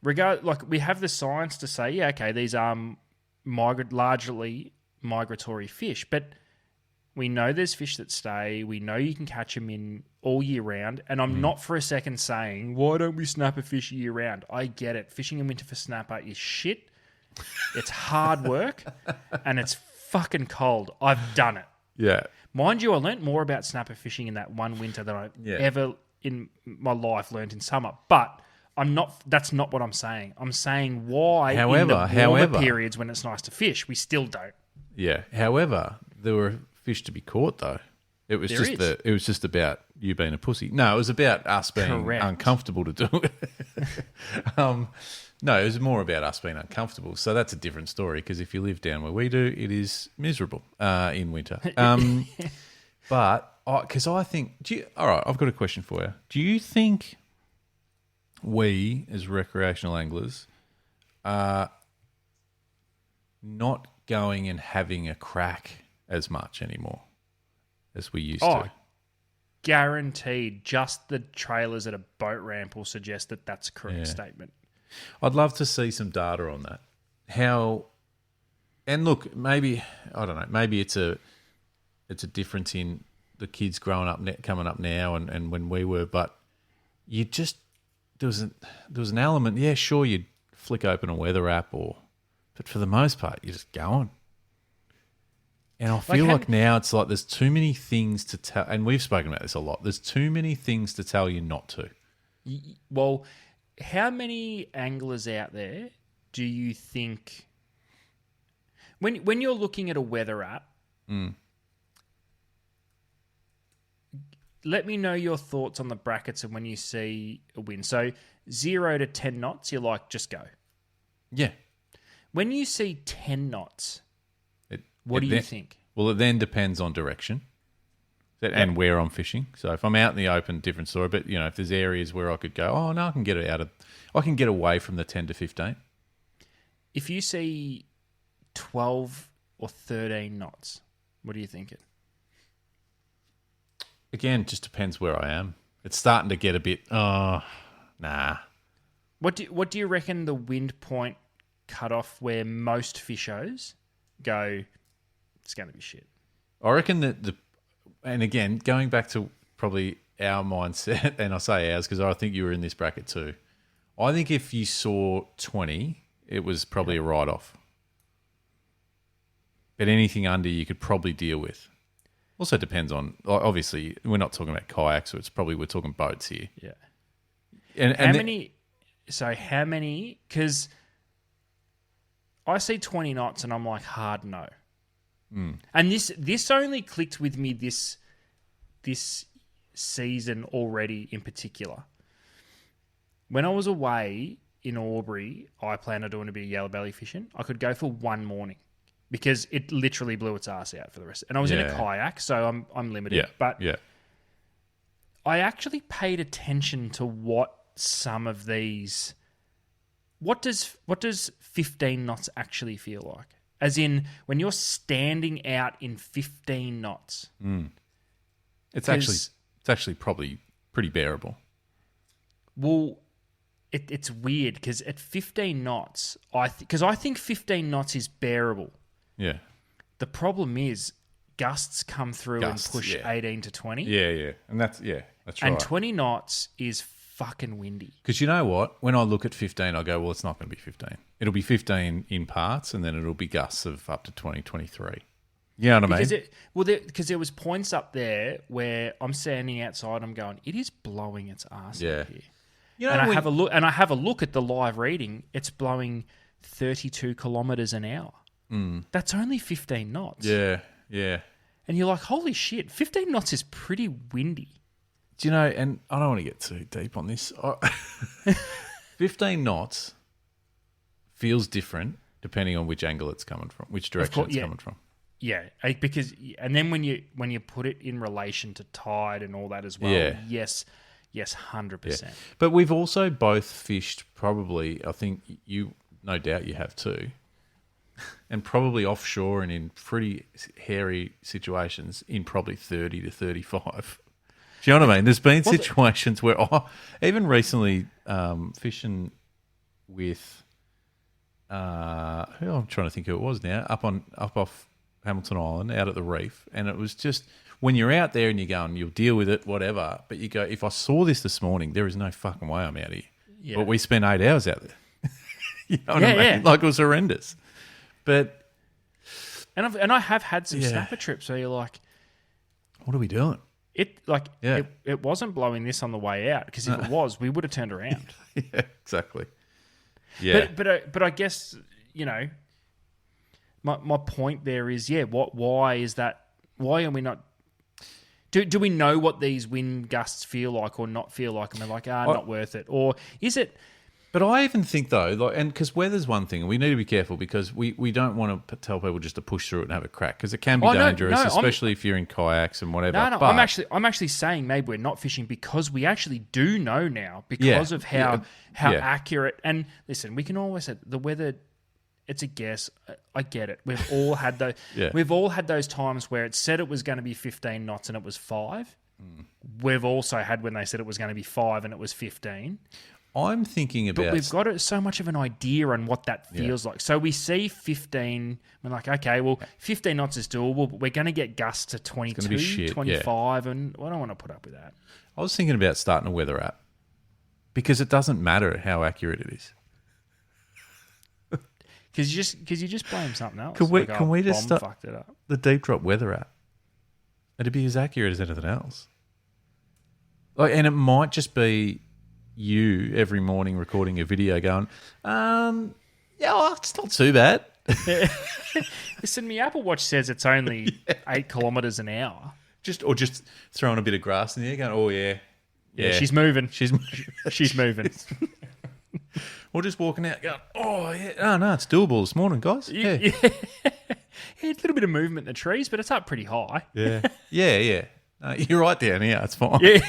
We have the science to say, yeah, okay, these are largely migratory fish, but we know there's fish that stay. We know you can catch them in all year round, and I'm not for a second saying, why don't we snapper fish year round? I get it. Fishing in winter for snapper is shit. It's hard work and it's fucking cold. I've done it. Yeah. Mind you, I learnt more about snapper fishing in that one winter than I ever in my life learnt in summer. But that's not what I'm saying. I'm saying why in the warmer periods when it's nice to fish, we still don't. Yeah. However, there were fish to be caught though. It was just about you being a pussy. No, it was about us being uncomfortable to do it. No, it was more about us being uncomfortable. So that's a different story because if you live down where we do, it is miserable in winter. But because I think, all right, I've got a question for you. Do you think we as recreational anglers are not going and having a crack as much anymore as we used to? Guaranteed. Just the trailers at a boat ramp will suggest that that's a correct statement. I'd love to see some data on that. And look, maybe, I don't know, maybe it's a difference in the kids growing up, coming up now and when we were, but you just, there was an element, yeah, sure, you'd flick open a weather app but for the most part, you're just going. And I feel like now it's like there's too many things to tell, and we've spoken about this a lot, there's too many things to tell you not to. Well, how many anglers out there do you think, when you're looking at a weather app, let me know your thoughts on the brackets and when you see a wind. So 0 to 10 knots, you're like, just go. Yeah. When you see 10 knots, what do you think? Well, it then depends on direction and where I'm fishing. So if I'm out in the open, different story. But if there's areas where I could go, I can get away from the 10 to 15. If you see 12 or 13 knots, what are you thinking? Again, just depends where I am. It's starting to get a bit, nah. What do you reckon the wind point cutoff where most fishers go, it's going to be shit? I reckon that and again, going back to probably our mindset, and I say ours because I think you were in this bracket too. I think if you saw 20, it was probably a write-off. But anything under you could probably deal with. Also depends on, obviously, we're not talking about kayaks, so we're talking boats here. Yeah. And how many, because I see 20 knots and I'm like, hard no. And this only clicked with me this season already in particular. When I was away in Albury, I planned on doing a bit of yellow belly fishing. I could go for one morning because it literally blew its ass out for the rest. And I was in a kayak, so I'm limited. Yeah. But I actually paid attention to what some of these. What does 15 knots actually feel like? As in, when you're standing out in 15 knots. It's actually probably pretty bearable. Well, it's weird because at 15 knots, I think 15 knots is bearable. Yeah. The problem is gusts come through and push 18 to 20. Yeah. And that's right. And 20 knots is fucking windy. Because you know what? When I look at 15, I go, well, it's not going to be 15. It'll be 15 in parts, and then it'll be gusts of up to 20, 23. You know what I mean? Because there was points up there where I'm standing outside, I'm going, it is blowing its ass up here. And I have a look at the live reading. It's blowing 32 kilometers an hour. That's only 15 knots. Yeah. And you're like, holy shit, 15 knots is pretty windy. Do you know, and I don't want to get too deep on this. 15 knots feels different depending on which angle it's coming from, which direction it's coming from. Yeah, because and then when you put it in relation to tide and all that as well, yes, 100%. Yeah. But we've also both fished probably, I think you, no doubt you have too, and probably offshore and in pretty hairy situations in probably 30 to 35. Do you know what I mean? There's been situations where, even recently, fishing with, who I'm trying to think who it was now, up off Hamilton Island, out at the reef, and it was just, when you're out there and you're going, you'll deal with it, whatever, but you go, if I saw this morning, there is no fucking way I'm out here. Yeah. But we spent 8 hours out there. You know what I mean? Yeah. Like, it was horrendous. But And I have had some snapper trips where you're like, what are we doing? it wasn't blowing this on the way out, because if it was, we would have turned around. Yeah, exactly. Yeah. But I guess, you know, my point there is, why is that? Why are we not? Do we know what these wind gusts feel like or not feel like? And we're like, not worth it. Or is it? But I even think, though, like, and because weather's one thing, and we need to be careful because we don't want to tell people just to push through it and have a crack, because it can be dangerous, especially if you're in kayaks and whatever. No, but, I'm actually saying maybe we're not fishing because we actually do know now because of how accurate. And listen, we can always say the weather. It's a guess. I get it. We've all had those. We've all had those times where it said it was going to be 15 knots and it was 5. We've also had when they said it was going to be 5 and it was 15. I'm thinking about... But we've got so much of an idea on what that feels like. So we see 15, we're like, okay, well, 15 knots is doable, but we're going to get gusts to 22, 25, and I don't want to put up with that. I was thinking about starting a weather app, because it doesn't matter how accurate it is. Because you just blame something else. Can we just start fucked it up. the Deep Drop weather app? It'd be as accurate as anything else. Like, and it might just be you every morning recording a video going, it's not too bad. Listen, my Apple Watch says it's only 8 kilometres an hour. Just throwing a bit of grass in the air, going, oh yeah, she's moving. She's moving. Or just walking out, going, oh no, it's doable this morning, guys. Yeah, a little bit of movement in the trees, but it's up pretty high. Yeah. No, you're right down here. It's fine. Yeah.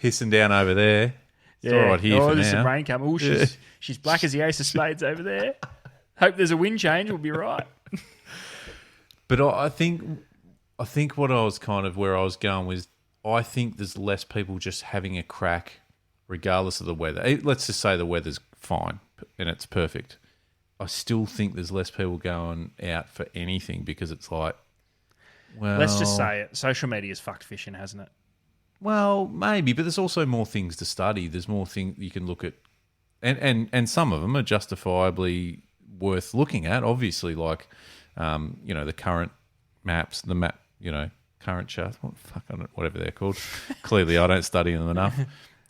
Pissing down over there. It's all right here for there's now. some rain coming. Oh, she's black as the ace of spades over there. Hope there's a wind change. We'll be right. But I think what I was kind of where I was going was, I think there's less people just having a crack regardless of the weather. Let's just say the weather's fine and it's perfect. I still think there's less people going out for anything because it's like, well... Let's just say it. Social media's fucked fishing, hasn't it? Well, maybe, but there's also more things to study. There's more things you can look at. And some of them are justifiably worth looking at, obviously, like, the current maps, current charts, whatever they're called. Clearly, I don't study them enough.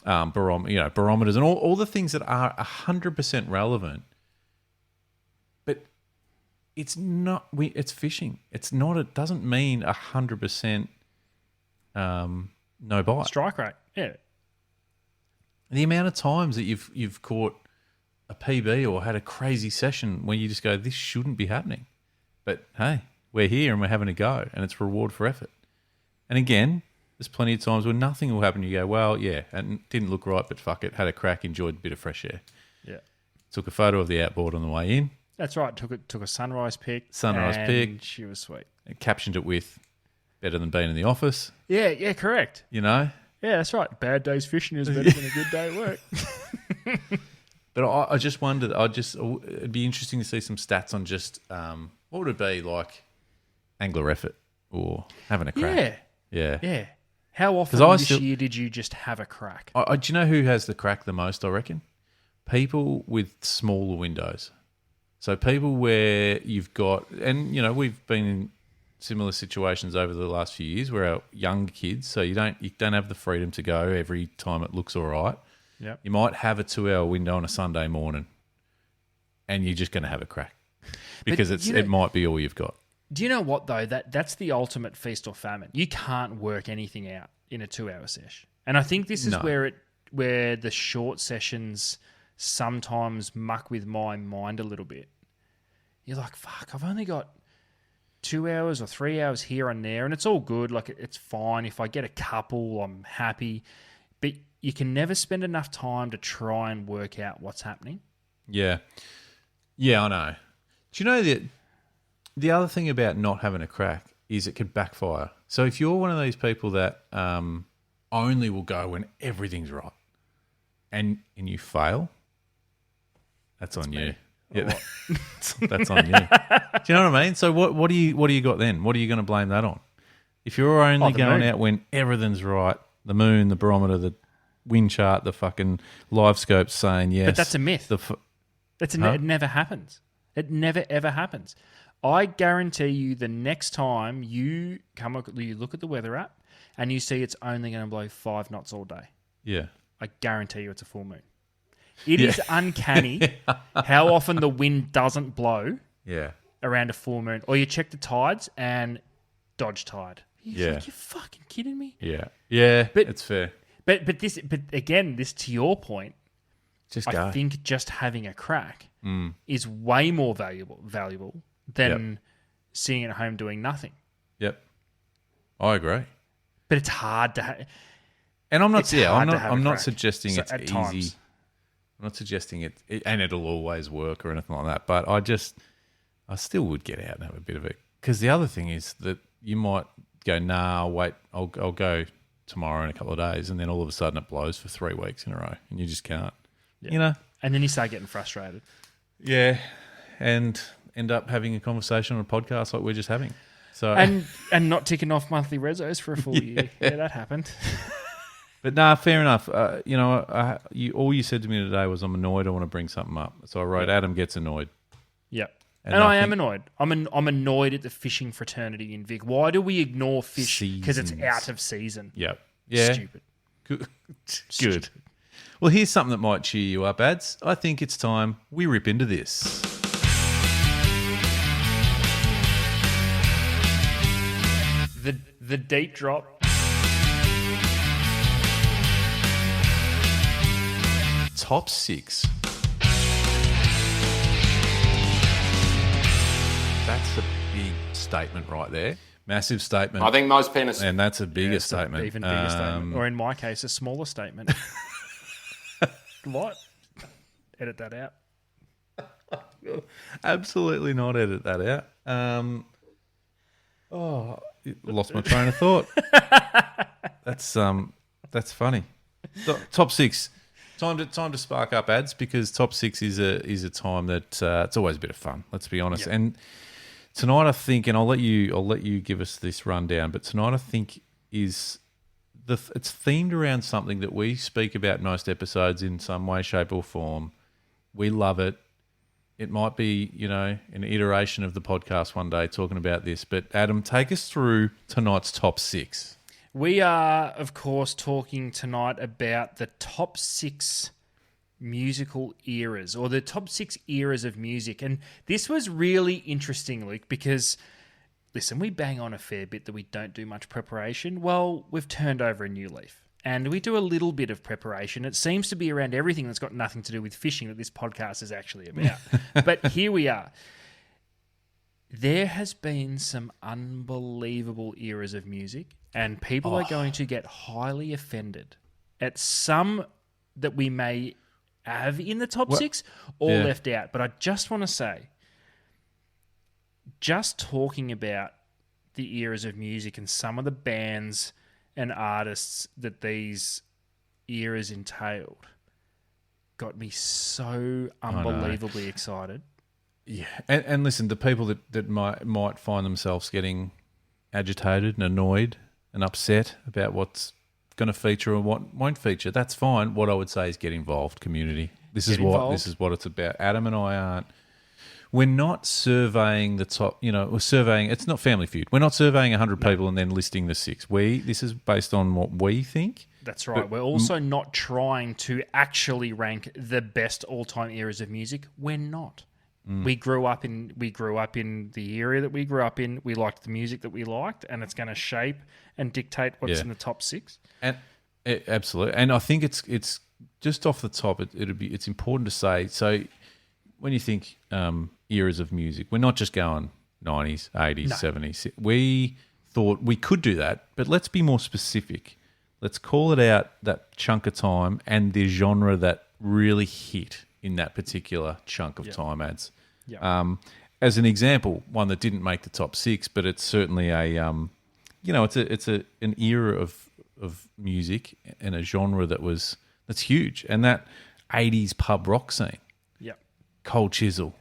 Barometers and all the things that are 100% relevant. But it's not. It's fishing. It's not. It doesn't mean 100%. No bite. Strike rate. Yeah. The amount of times that you've caught a PB or had a crazy session where you just go, this shouldn't be happening, but hey, we're here and we're having a go, and it's reward for effort. And again, there's plenty of times where nothing will happen. You go, well, yeah, and it didn't look right, but fuck it, had a crack, enjoyed a bit of fresh air. Yeah. Took a photo of the outboard on the way in. That's right. Took a sunrise pic. Pic. She was sweet. And captioned it with better than being in the office. Yeah, correct. You know? Yeah, that's right. Bad days fishing is better than a good day at work. But I just wondered, it'd be interesting to see some stats on just, what would it be, like angler effort or having a crack? Yeah. How often this year did you just have a crack? Do you know who has the crack the most, I reckon? People with smaller windows. So people where you've got, and, we've been in similar situations over the last few years where our young kids, so you don't have the freedom to go every time it looks all right. Yep. You might have a 2-hour window on a Sunday morning and you're just going to have a crack because it might be all you've got. Do you know what, though? That's the ultimate feast or famine. You can't work anything out in a 2-hour session. And I think this is where the short sessions sometimes muck with my mind a little bit. You're like, fuck, I've only got 2 hours or 3 hours here and there, and it's all good. Like, it's fine. If I get a couple, I'm happy. But you can never spend enough time to try and work out what's happening. Yeah. Yeah, I know. Do you know that the other thing about not having a crack is it could backfire? So if you're one of these people that only will go when everything's right and you fail, that's on you. Yeah, that's on you. Do you know what I mean? So what do you got then? What are you going to blame that on? If you're only going out when everything's right, the moon, the barometer, win chart, the fucking live scope saying yes. But that's a myth. It never happens. It never ever happens. I guarantee you, the next time you look at the weather app and you see it's only going to blow 5 knots all day. Yeah. I guarantee you it's a full moon. It is uncanny how often the wind doesn't blow around a full moon. Or you check the tides and dodge tide. You're fucking kidding me? Yeah. Yeah, but, it's fair. But again, this to your point, I think just having a crack is way more valuable than sitting at home doing nothing. Yep. I agree. But it's hard to and I'm not suggesting it's easy. Times. I'm not suggesting it and it'll always work or anything like that, but I still would get out and have a bit of it. Because the other thing is that you might go, nah, wait, I'll go tomorrow in a couple of days, and then all of a sudden it blows for 3 weeks in a row, and you just can't. Yeah. You know? And then you start getting frustrated. Yeah, and end up having a conversation on a podcast like we're just having. So and not ticking off monthly resos for a full year. Yeah, that happened. But nah, fair enough. All you said to me today was, I'm annoyed, I want to bring something up. So I wrote, Adam gets annoyed. Yep. And I am annoyed. I'm annoyed at the fishing fraternity in Vic. Why do we ignore fish? Because it's out of season. Yep. Yeah. Stupid. Good. Well, here's something that might cheer you up, Ads. I think it's time we rip into this. The deep drop. Top 6. That's a big statement right there. Massive statement. I think most penises. And that's a bigger statement. Even bigger statement. Or in my case, a smaller statement. What? Edit that out. Absolutely not edit that out. Lost my train of thought. That's funny. Top 6. Time to spark up, Ads, because top 6 is a time that it's always a bit of fun. Let's be honest. Yep. And tonight, I think, and I'll let you give us this rundown. But tonight, I think it's themed around something that we speak about most episodes in some way, shape, or form. We love it. It might be, an iteration of the podcast one day talking about this. But Adam, take us through tonight's top 6. We are, of course, talking tonight about the top 6 musical eras, or the top 6 eras of music. And this was really interesting, Luke, because, listen, we bang on a fair bit that we don't do much preparation. Well, we've turned over a new leaf, and we do a little bit of preparation. It seems to be around everything that's got nothing to do with fishing that this podcast is actually about. But here we are. There has been some unbelievable eras of music, and people are going to get highly offended at some that we may have in the top 6 or left out. But I just want to say, just talking about the eras of music and some of the bands and artists that these eras entailed got me so unbelievably excited. Yeah, and listen, the people that might find themselves getting agitated and annoyed and upset about what's going to feature or what won't feature, that's fine. What I would say is get involved, community. This is what it's about. Adam and I we're not surveying the top, we're surveying, it's not Family Feud. We're not surveying 100 people and then listing the 6. This is based on what we think. That's right. But we're also not trying to actually rank the best all-time eras of music. We're not. We grew up in the area that we grew up in. We liked the music that we liked, and it's going to shape and dictate what's in the top 6. And absolutely, and I think it's just off the top. It's important to say. So when you think eras of music, we're not just going 90s, 80s, 70s. We thought we could do that, but let's be more specific. Let's call it out, that chunk of time and the genre that really hit in that particular chunk of time, Ads. Yep. As an example, one that didn't make the top 6, but it's certainly an era of music and a genre that's huge, and that 80s pub rock scene. Yep. Cold Chisel,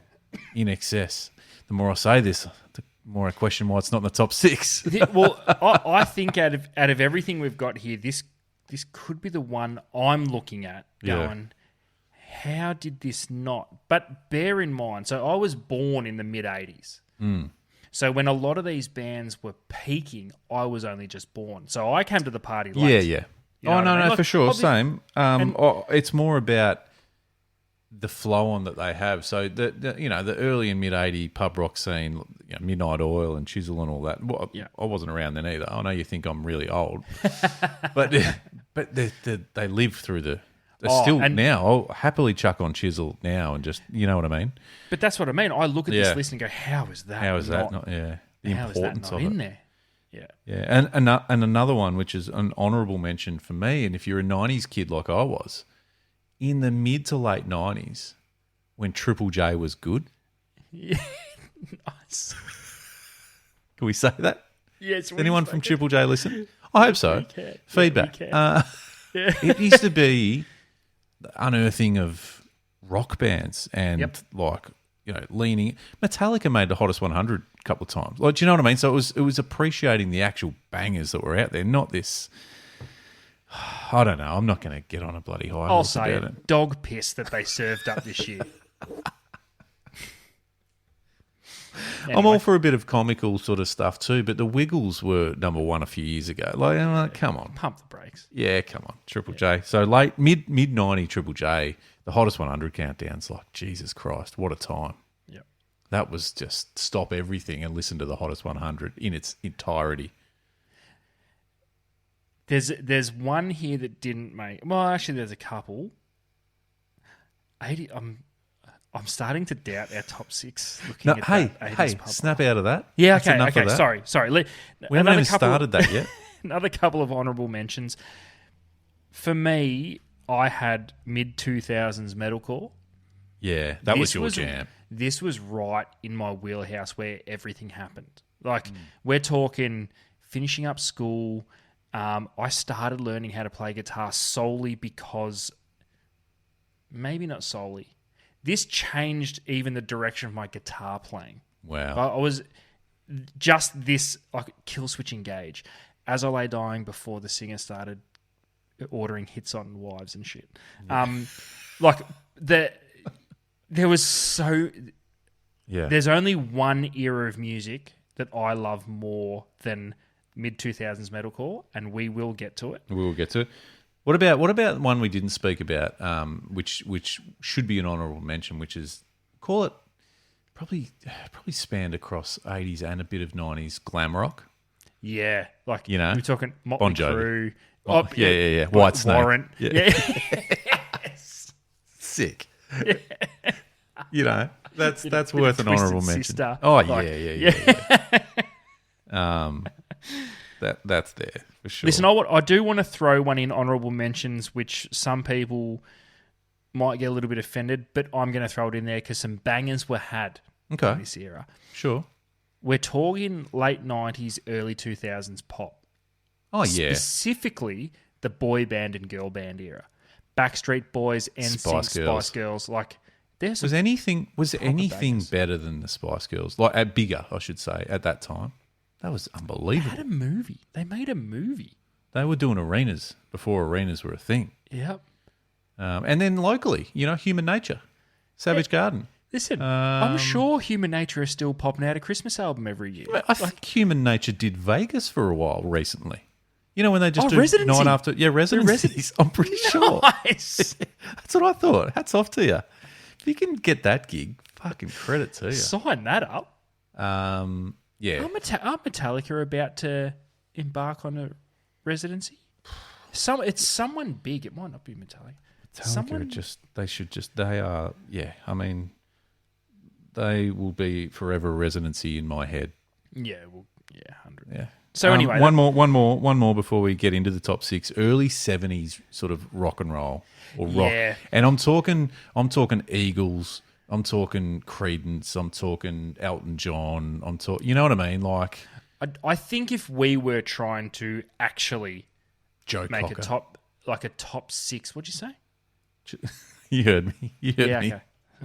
In Excess. The more I say this, the more I question why it's not in the top 6. Well, I think out of everything we've got here, this this could be the one I'm looking at Yeah. going, how did this not? But bear in mind, so I was born in the mid-'80s. So when a lot of these bands were peaking, I was only just born. So I came to the party late. Yeah. You know Oh, what I no, mean? no, Like, for sure. obvi- Same. It's more about the flow on that they have. So, the early and mid-'80s pub rock scene, Midnight Oil and Chisel and all that. Well, Yeah. I wasn't around then either. I know you think I'm really old. but they live through the... They're still and- now. I'll happily chuck on Chisel now and just... You know what I mean? But that's what I mean. I look at this Yeah. list and go, how is that How is that not? not... Yeah. The How is that importance not of in it. there? Yeah. Yeah, and another one, which is an honourable mention for me, and if you're a 90s kid like I was, in the mid to late 90s, when Triple J was good. Nice. Can we say that? Yes. Does anyone from Triple J listen? I hope so. can. Feedback. Yeah, It used to be the unearthing of rock bands and Yep. leaning. Metallica made the Hottest 100 a couple of times. Like, do you know what I mean? So it was appreciating the actual bangers that were out there, not this. I don't know. I'm not going to get on a bloody high I'll horse say about it. it. Dog piss that they served up this year. I'm Anyway. all for a bit of comical sort of stuff too, but the Wiggles were number one a few years ago. Like, I'm like, come on. Pump the brakes. Yeah, come on. Triple J. So late, mid 90 Triple J, the Hottest 100 countdown's like, Jesus Christ, what a time. Yep. That was just stop everything and listen to the Hottest 100 in its entirety. There's one here that didn't make. Well, actually, there's a couple. 80. I'm starting to doubt our top six. Looking No, at hey, that 80s hey, pub. snap out of that. Yeah, That's okay, enough okay. of that. Sorry. We haven't even started that yet. Another couple of honourable mentions. For me, I had mid 2000s metalcore. Yeah, that was This your jam. This was right in my wheelhouse where everything happened. Like, we're talking finishing up school. I started learning how to play guitar solely because, maybe not solely, this changed even the direction of my guitar playing. Wow. I was just this, like, kill switch engage. As I Lay Dying before the singer started ordering hits on wives and shit. Like, there was so... Yeah. There's only one era of music that I love more than mid-2000s metalcore, and we will get to it. We will get to it. What about one we didn't speak about, which should be an honourable mention, which is, call it, probably spanned across 80s and a bit of 90s glam rock. Yeah, like, You know, we're talking Motley Bon Jovi. Crue. Oh, yeah. White Snake. Warrant. Yeah. Yeah. Sick. That's worth an Twisted honourable mention. Sister. Oh, Like, yeah. That's there for sure. Listen, I do want to throw one in honourable mentions, which some people might get a little bit offended, but I'm going to throw it in there because some bangers were had Okay. in this era. Sure. We're talking late 90s, early 2000s pop. Oh, yeah. Specifically, the boy band and girl band era. Backstreet Boys and Spice Spice Girls. Like, there's Was anything bangers. better than the Spice Girls? Like, bigger, I should say, at that time. That was They unbelievable. had a movie. They made a movie. They were doing arenas before arenas were a thing. Yep. And then locally, Human Nature, Savage Garden. Listen, I'm sure Human Nature is still popping out a Christmas album every year. I think Human Nature did Vegas for a while recently. When they just do Residency. night after... Yeah, residencies. I'm pretty sure. Nice. That's what I thought. Hats off to you. If you can get that gig, fucking credit to you. Sign that up. Yeah. Are Metallica about to embark on a residency? It's someone big. It might not be Metallica. They are, yeah, I mean, they will be forever a residency in my head. Yeah, well, yeah, 100. Yeah. So anyway, one more before we get into the top six. Early 70s sort of rock and roll or rock. Yeah. And I'm talking Eagles, I'm talking Creedence, I'm talking Elton John, you know what I mean? Like I think if we were trying to actually Joe make Cocker. a top six, what'd you say? You heard me. Yeah, me.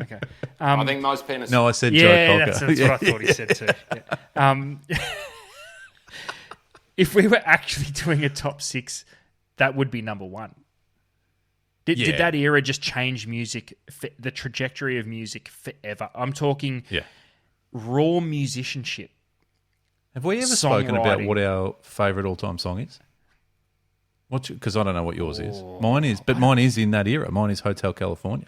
okay. I think most penises. No, I said Yeah, Joe that's Cocker. what I thought he said too. Yeah. If we were actually doing a top six that would be number one. Did that era just change music, the trajectory of music forever? I'm talking raw musicianship. Have we ever spoken about what our favourite all-time song is? Because I don't know what yours is. Mine is, but mine is in that era. Mine is Hotel California.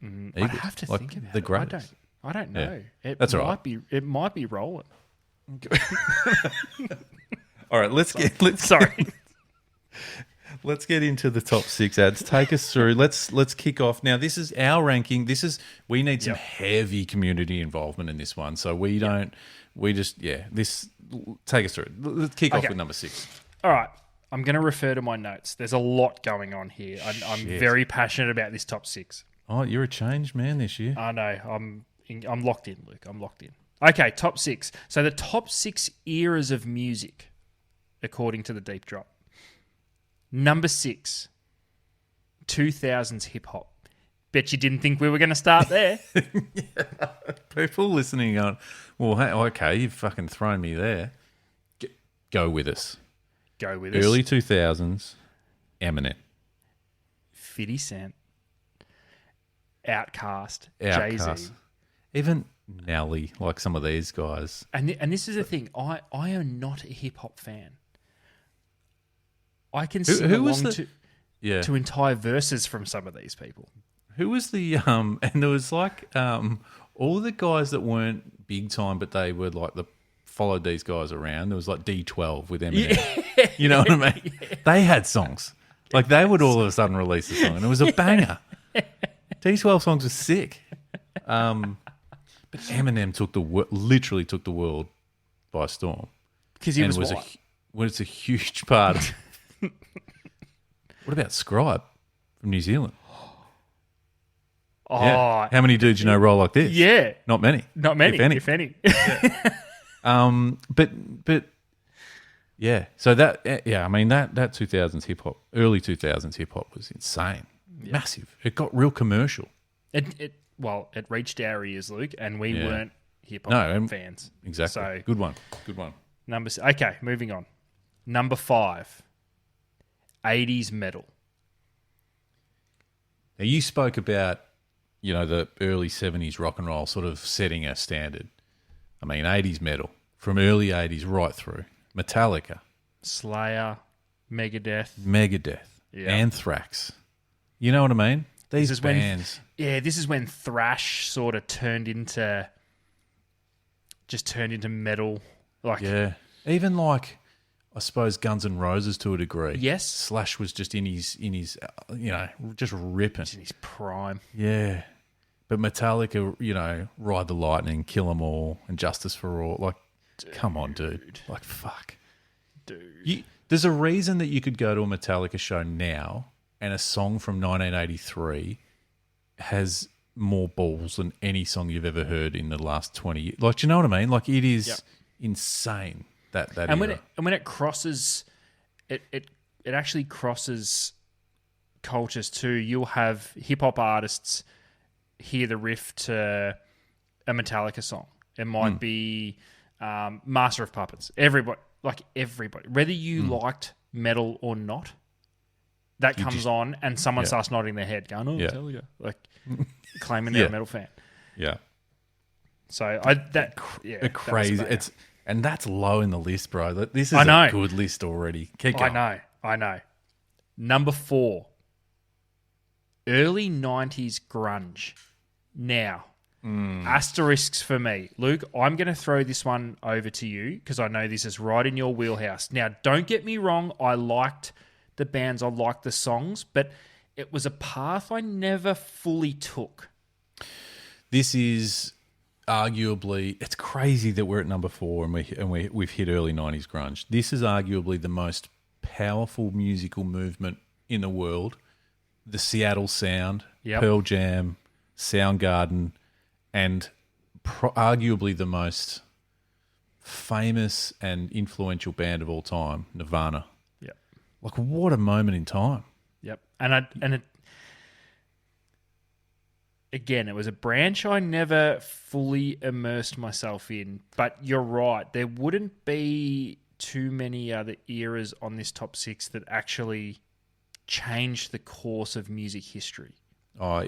I'd have to think about the it. greatest. I don't know. Yeah. That's all right. It might be rolling. All right, let's get into the top 6 ads. Take us through. Let's kick off. Now, this is our ranking. We need some heavy community involvement in this one. So we don't. We just take us through. Let's kick off with number 6. All right. I'm going to refer to my notes. There's a lot going on here. I'm very passionate about this top 6. Oh, you're a changed man this year. I know. I'm locked in, Luke. I'm locked in. Okay, top 6. So the top 6 eras of music, according to the Deep Drop. Number 6, 2000s hip hop. Bet you didn't think we were going to start there. People listening going, well, hey, okay, you've fucking thrown me there. Go with us. Early 2000s, Eminem. 50 Cent. Outkast. Jay-Z. Even Nelly, like some of these guys. And this is the thing. I am not a hip-hop fan. I can sing along to entire verses from some of these people. Who was the and there was like all the guys that weren't big time, but they were like followed these guys around. There was like D12 with Eminem. Yeah. You know what I mean? Yeah. They had songs. Like they would all of a sudden release a song, and it was a banger. D12 songs were sick. But Eminem literally took the world by storm because he was a huge part of. What about Scribe from New Zealand? Oh, yeah. How many dudes you know roll like this? Yeah, not many. If any. Yeah. But yeah. So that I mean that 2000s hip hop, early 2000s hip hop was insane, massive. It got real commercial. It reached our ears, Luke, and we weren't hip hop fans. Exactly. So good one. Okay, moving on. Number 5. 80s metal. Now you spoke about, the early 70s rock and roll sort of setting a standard. I mean, 80s metal, from early 80s right through. Metallica. Slayer. Megadeth. Anthrax. You know what I mean? These bands. This is when thrash sort of turned into metal. Even like, I suppose Guns N' Roses to a degree. Yes. Slash was just in his just ripping. Just in his prime. Yeah. But Metallica, Ride the Lightning, Kill 'Em All, and Justice for All. Like, come on, dude. Like, fuck. Dude. There's a reason that you could go to a Metallica show now and a song from 1983 has more balls than any song you've ever heard in the last 20 years. Like, do you know what I mean? Like, it is insane. That and era. when it crosses, it actually crosses cultures too. You'll have hip hop artists hear the riff to a Metallica song. It might be Master of Puppets. Everybody, whether you liked metal or not, that comes on and someone starts nodding their head, going, "Oh, Metallica," like claiming they're a metal fan. Yeah. So crazy. And that's low in the list, bro. This is a good list already. Keep going. I know. Number 4, early 90s grunge. Now, asterisks for me. Luke, I'm going to throw this one over to you because I know this is right in your wheelhouse. Now, don't get me wrong. I liked the bands. I liked the songs, but it was a path I never fully took. This is... arguably, it's crazy that we're at number 4 and we've hit early 90s grunge. This is arguably the most powerful musical movement in the world. The Seattle Sound, Pearl Jam, Soundgarden, and arguably the most famous and influential band of all time, Nirvana. Yep. Like, what a moment in time. Yep. Again, it was a branch I never fully immersed myself in, but you're right. There wouldn't be too many other eras on this top 6 that actually changed the course of music history. Oh,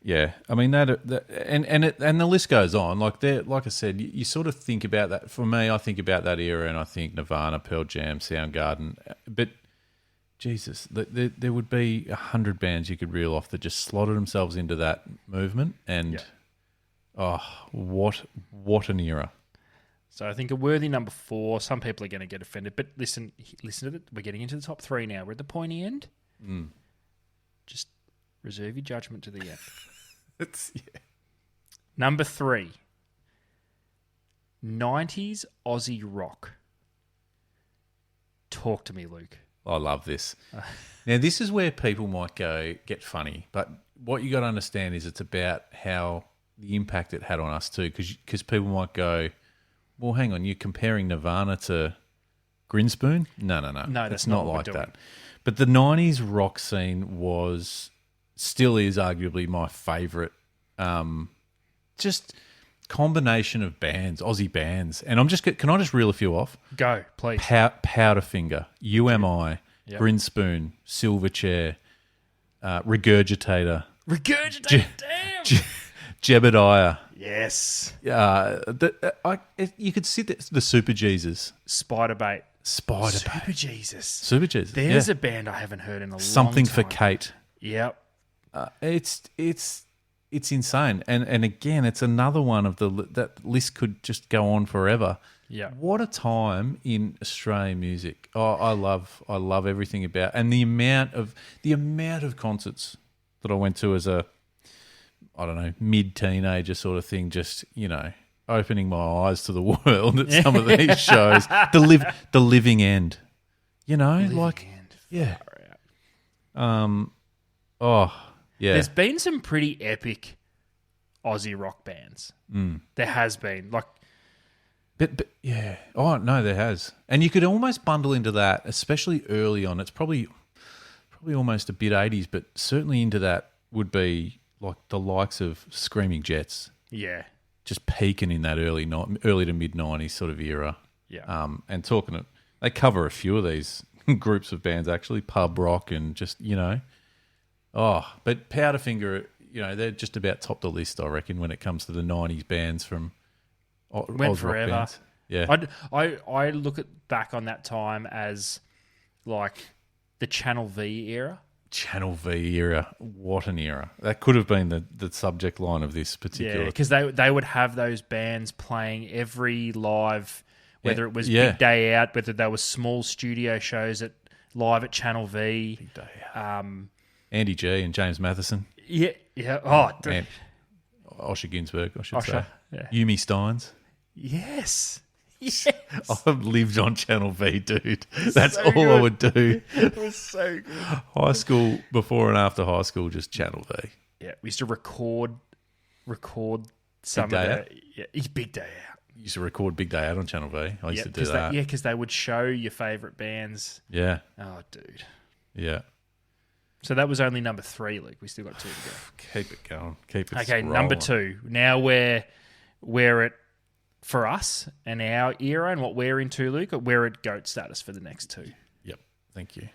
yeah. I mean that and the list goes on. Like I said, you sort of think about that. For me, I think about that era, and I think Nirvana, Pearl Jam, Soundgarden. But Jesus, there would be 100 bands you could reel off that just slotted themselves into that movement, and what an era. So I think a worthy number 4. Some people are going to get offended, but listen to it. We're getting into the top 3 now. We're at the pointy end. Just reserve your judgment to the end. Number 3, 90s Aussie rock. Talk to me, Luke. I love this. Now, this is where people might get funny, but what you got to understand is it's about how the impact it had on us too, because people might go, well, hang on, you're comparing Nirvana to Grinspoon? No, that's not what like we're doing. that. But the 90s rock scene still is arguably my favourite, just combination of bands, Aussie bands. And can I just reel a few off? Go, please. Powderfinger, UMI, Grinspoon, Silverchair, Regurgitator. Damn! Jebediah. Yes. You could see the Super Jesus. Spiderbait. Super Jesus. There's a band I haven't heard in a long time. Something for Kate. Yep. It's insane, and again, it's another one of that list could just go on forever. Yeah. What a time in Australian music. Oh, I love everything about, and the amount of concerts that I went to as a, I don't know, mid-teenager sort of thing, just, opening my eyes to the world at some of these shows. The Living End. Yeah. Yeah. There's been some pretty epic Aussie rock bands. There has been. But yeah. Oh, no, there has. And you could almost bundle into that, especially early on. It's probably almost a bit 80s, but certainly into that would be like the likes of Screaming Jets. Yeah. Just peaking in that early to mid 90s sort of era. Yeah. And they cover a few of these groups of bands actually, pub rock and just, but Powderfinger, they're just about top the list, I reckon, when it comes to the 90s bands from Went forever. Bands. Yeah. I look back on that time as like the Channel V era. Channel V era. What an era. That could have been the subject line of this particular. Yeah, because they would have those bands playing every live, whether it was Big Day Out, whether they were small studio shows live at Channel V. Big Day Out. Andy G and James Matheson. Yeah. Oh, and Osher Ginsberg, I should say. Yeah. Yumi Steins. Yes. I've lived on Channel V, dude. That's so all good. I would do. It was so good. High school, before and after high school, just Channel V. Yeah, we used to record some Big Day of the... Yeah, it's Big Day Out. You used to record Big Day Out on Channel V. I used to do that. Because they would show your favourite bands. Yeah. Oh, dude. Yeah. So that was only number 3, Luke. We still got 2 to go. Keep it going. Keep it Okay, rolling. number 2. Now we're at, for us and our era and what we're into, Luke, we're at GOAT status for the next 2. Yep. Thank you.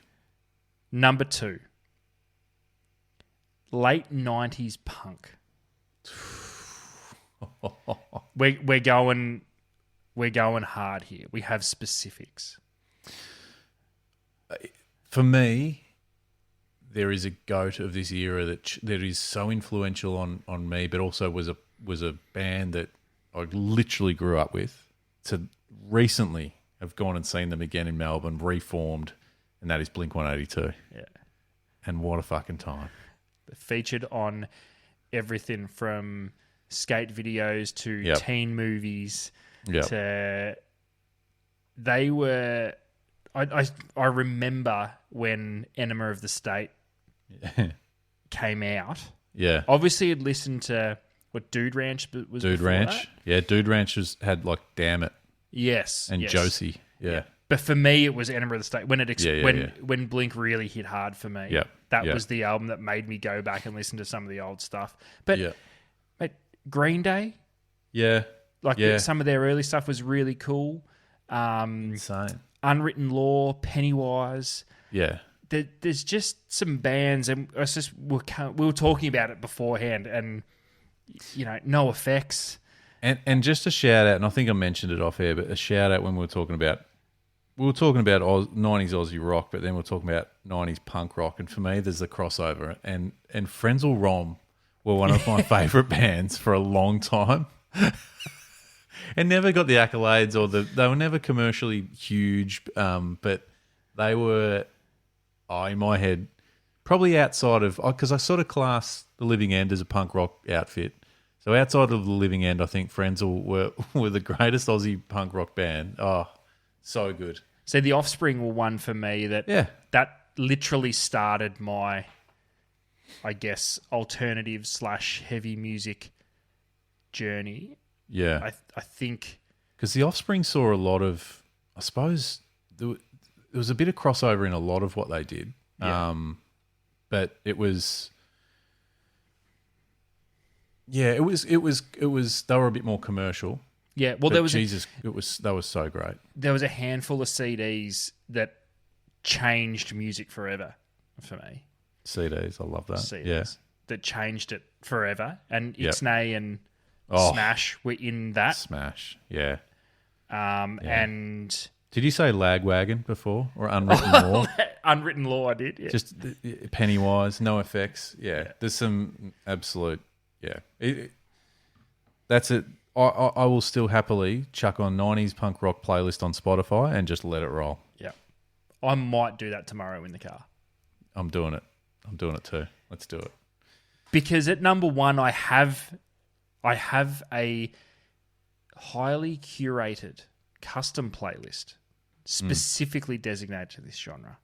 Number 2. Late 90s punk. We're going hard here. We have specifics. For me, there is a GOAT of this era that is so influential on me, but also was a band that I literally grew up with. To recently have gone and seen them again in Melbourne, reformed, and that is Blink-182. Yeah. And what a fucking time. Featured on everything from skate videos to teen movies. To they were. I remember when Enema of the State came out. Yeah. Obviously, I'd listened to what Dude Ranch was. Dude Ranch. That. Yeah, Dude Ranch had like Damn It. Yes. And Josie. Yeah. But for me, it was Enema of the State when Blink really hit hard for me. Yeah. That was the album that made me go back and listen to some of the old stuff. But Green Day. Yeah. Some of their early stuff was really cool. Insane. Unwritten Law, Pennywise. Yeah. there's just some bands, and we were talking about it beforehand, and no effects. And just a shout out, and I think I mentioned it off air, but a shout out when we were talking about 90s Aussie rock, but then we were talking about 90s punk rock, and for me, there's a crossover, and Frenzal Rom were one of my favourite bands for a long time. And never got the accolades, or they were never commercially huge, but they were, in my head, probably outside of, because I sort of class the Living End as a punk rock outfit. So outside of the Living End, I think Frenzal were the greatest Aussie punk rock band. Oh, so good. So the Offspring were one for me that literally started my, I guess, alternative / heavy music journey. Yeah. I think... Because the Offspring saw a lot of... I suppose there was a bit of crossover in a lot of what they did. Yeah. But it was... Yeah, it was... They were a bit more commercial. Yeah, well, they were so great. There was a handful of CDs that changed music forever for me. CDs, I love that. CDs that changed it forever. And Ixnay and... Smash were in that. Smash, yeah. And... Did you say Lagwagon before or Unwritten Law? Unwritten Law, I did, yeah. Just Pennywise, no effects, yeah. There's some absolute, that's it. I will still happily chuck on 90s punk rock playlist on Spotify and just let it roll. Yeah. I might do that tomorrow in the car. I'm doing it. I'm doing it too. Let's do it. Because at number one, I have a highly curated custom playlist specifically designated to this genre.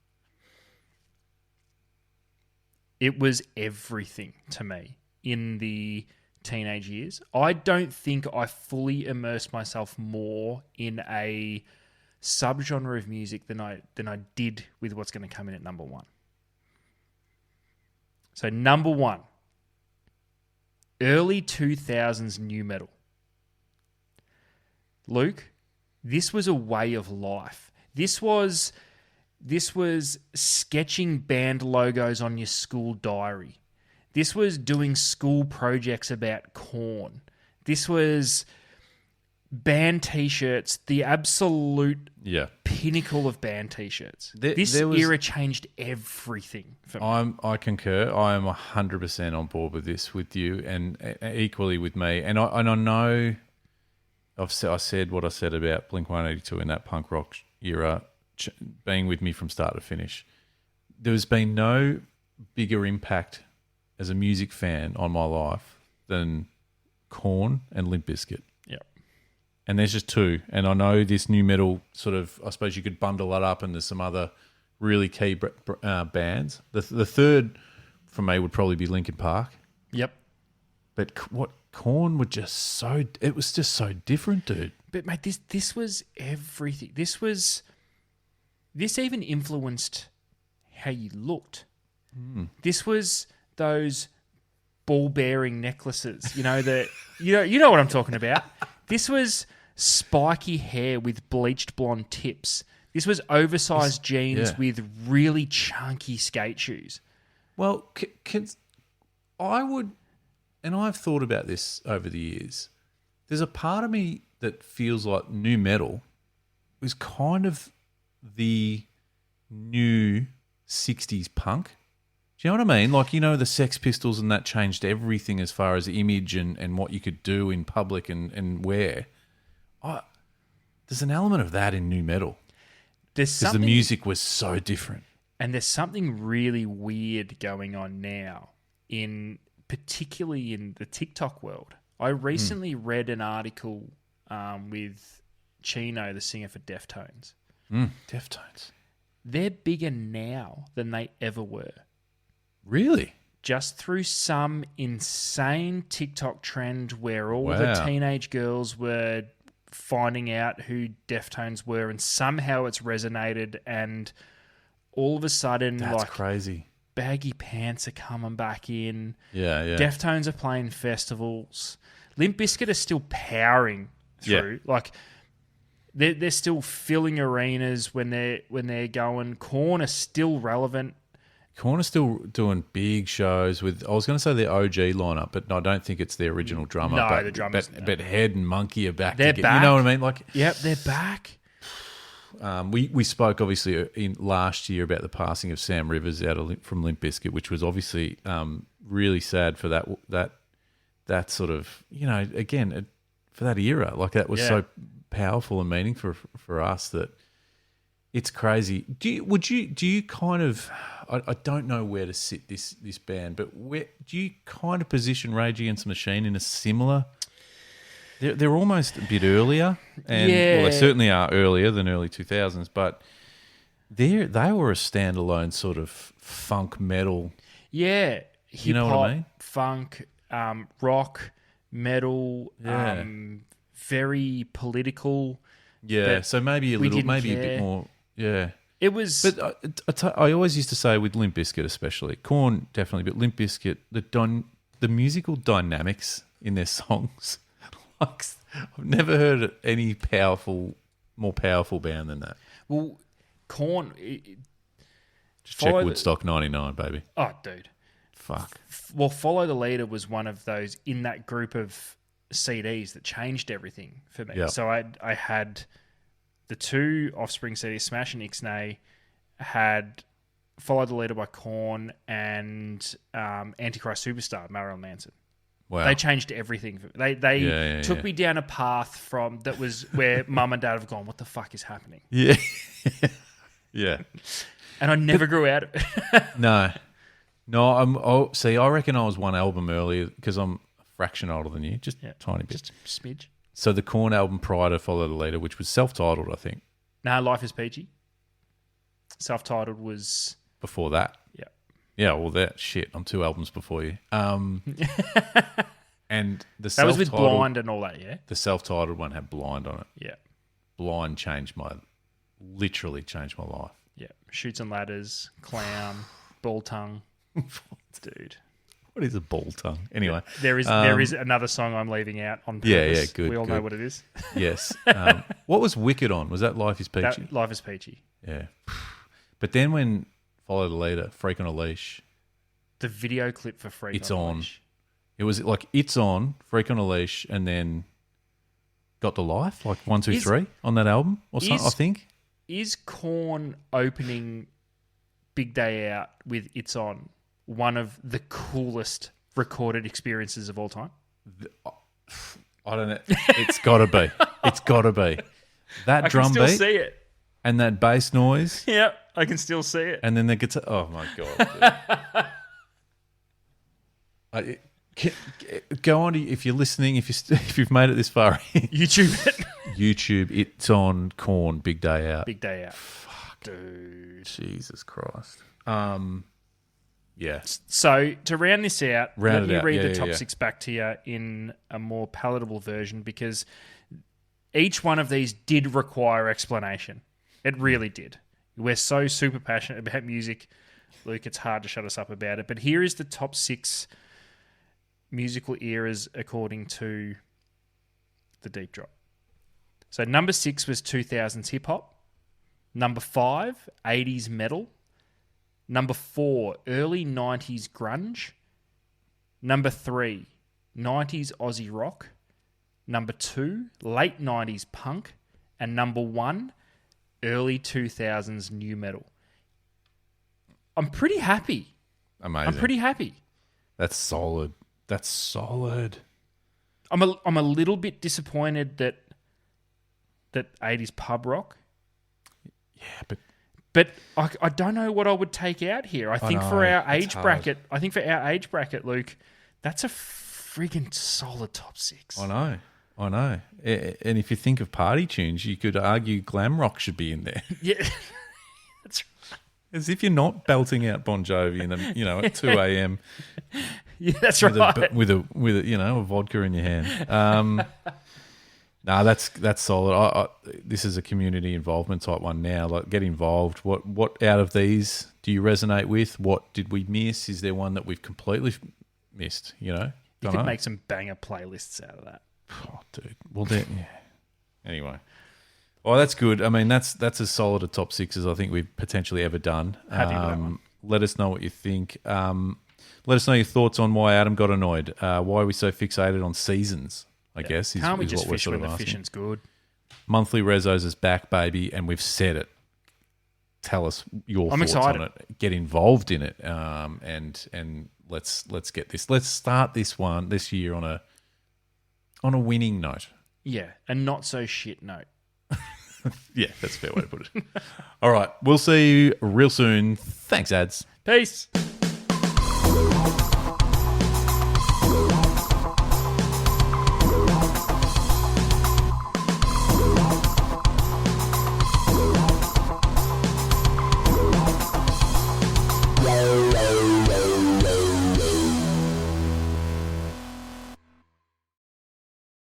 It was everything to me in the teenage years. I don't think I fully immersed myself more in a subgenre of music than I did with what's going to come in at number one. So number one, early 2000s new metal. Luke, this was a way of life. This was sketching band logos on your school diary. This was doing school projects about Korn. This was band T-shirts, the absolute pinnacle of band T-shirts. This era changed everything for me. I concur. I am 100% on board with this with you and equally with me. And I know I said what I said about Blink-182 in that punk rock era being with me from start to finish. There's been no bigger impact as a music fan on my life than Korn and Limp Bizkit. Yep. And there's just two. And I know this new metal sort of, I suppose you could bundle that up, and there's some other really key bands. The third for me would probably be Linkin Park. Yep. But what Korn were just so, it was just so different, dude. But mate, this was everything. This even influenced how you looked. This was those ball-bearing necklaces, you know what I'm talking about. This was spiky hair with bleached blonde tips. This was oversized jeans with really chunky skate shoes. Well, and I've thought about this over the years. There's a part of me that feels like new metal was kind of the new 60s punk. Do you know what I mean? Like, the Sex Pistols and that changed everything as far as image and what you could do in public and wear. There's an element of that in new metal. Because the music was so different. And there's something really weird going on now, particularly in the TikTok world. I recently read an article with Chino, the singer for Deftones. Deftones. They're bigger now than they ever were. Really? Just through some insane TikTok trend where all the teenage girls were finding out who Deftones were, and somehow it's resonated, and all of a sudden, that's crazy. Baggy pants are coming back in. Yeah. Deftones are playing festivals. Limp Bizkit are still powering through. Yeah. Like, they're still filling arenas when they're going. Korn are still relevant. Korn are still doing big shows with, I was going to say their OG lineup, but I don't think it's their original drummer. No, but, the drummers. But Head and Monkey are back. They're again. back. You know what I mean? Like, yep, they're back. We spoke obviously in last year about the passing of Sam Rivers from Limp Bizkit, which was obviously really sad for that sort of, you know, again for that era. Like that was so powerful and meaningful for us that it's crazy. Do you kind of, I don't know where to sit this band, but where do you kind of position Rage Against the Machine in a similar? They're almost a bit earlier, and well, they certainly are earlier than early 2000s. But they were a standalone sort of funk metal. Yeah, you know what I mean? Funk, rock, metal, very political. Yeah, so maybe a bit more. Yeah, it was. But I always used to say with Limp Bizkit, especially Korn, definitely, but Limp Bizkit, the musical dynamics in their songs. I've never heard any more powerful band than that. Well, Korn. Just check Woodstock '99, baby. Oh, dude. Fuck. Well, Follow the Leader was one of those in that group of CDs that changed everything for me. Yep. So I had the two Offspring CDs, Smash and Ixnay, had Follow the Leader by Korn and Antichrist Superstar, Marilyn Manson. Wow. They changed everything. They took me down a path that was where mum and dad have gone, what the fuck is happening? Yeah. Yeah. And I never grew out of it. No, I reckon I was one album earlier because I'm a fraction older than you, just a tiny bit. Just a smidge. So the Korn album prior to Follow the Leader, which was self-titled, I think. No, Life is Peachy. Self-titled was... Before that. Yeah. Yeah, well, that shit. I'm 2 albums before you. And the that was with Blind and all that, yeah? The self-titled one had Blind on it. Yeah. Blind literally changed my life. Yeah. Shoots and Ladders, Clown, Ball Tongue. Dude. What is a ball tongue? Anyway. There is another song I'm leaving out on purpose. Yeah, good. We all know what it is. Yes. What was Wicked on? Was that Life is Peachy? Life is Peachy. Yeah. But then when Follow the Leader, Freak on a Leash. The video clip for Freak It's on a on. Leash. It was like It's On, Freak on a Leash, and then Got the Life, like 1, 2, 3 on that album or something, I think. Is Korn opening Big Day Out with It's On one of the coolest recorded experiences of all time? I don't know. It's got to be. It's got to be. That drum beat. I can still see it. And that bass noise. Yep, I can still see it. And then the guitar. Oh, my God. Go on, if you're listening, if you've made it this far. YouTube it. YouTube, It's On, Korn, Big Day Out. Big Day Out. Fuck. Dude. Jesus Christ. Yeah. So to round this out, let me read the top 6 back to you in a more palatable version, because each one of these did require explanation. It really did. We're so super passionate about music, Luke, it's hard to shut us up about it. But here is the top 6 musical eras according to the Deep Drop. So number 6 was 2000s hip-hop. Number 5, 80s metal. Number 4, early 90s grunge. Number 3, 90s Aussie rock. Number 2, late 90s punk. And number 1, early 2000s new metal. I'm pretty happy. Amazing. I'm pretty happy. That's solid. That's solid. I'm a little bit disappointed that 80s pub rock. Yeah, But I don't know what I would take out here. I think for our age bracket, Luke, that's a friggin' solid top 6. I know. And if you think of party tunes, you could argue glam rock should be in there. Yeah, that's right. As if you're not belting out Bon Jovi at 2 a.m. Yeah, that's right. With a vodka in your hand. No, that's solid. This is a community involvement type one now. Like, get involved. What out of these do you resonate with? What did we miss? Is there one that we've completely missed? You could make some banger playlists out of that. Oh, dude. Well, then, yeah. Anyway, Oh, that's good. I mean, that's as solid a top 6 as I think we've potentially ever done. Happy with that one. Let us know what you think. Let us know your thoughts on why Adam got annoyed. Why are we so fixated on seasons, I guess, Can't we is just what we're fish sort when of the asking. fishing's good? Monthly Resos is back, baby, and we've said it. Tell us your I'm thoughts excited. on it. Get involved in it, and let's get this. Let's start this year on a winning note. Yeah, a not so shit note. Yeah, that's a fair way to put it. All right, we'll see you real soon. Thanks, ads. Peace.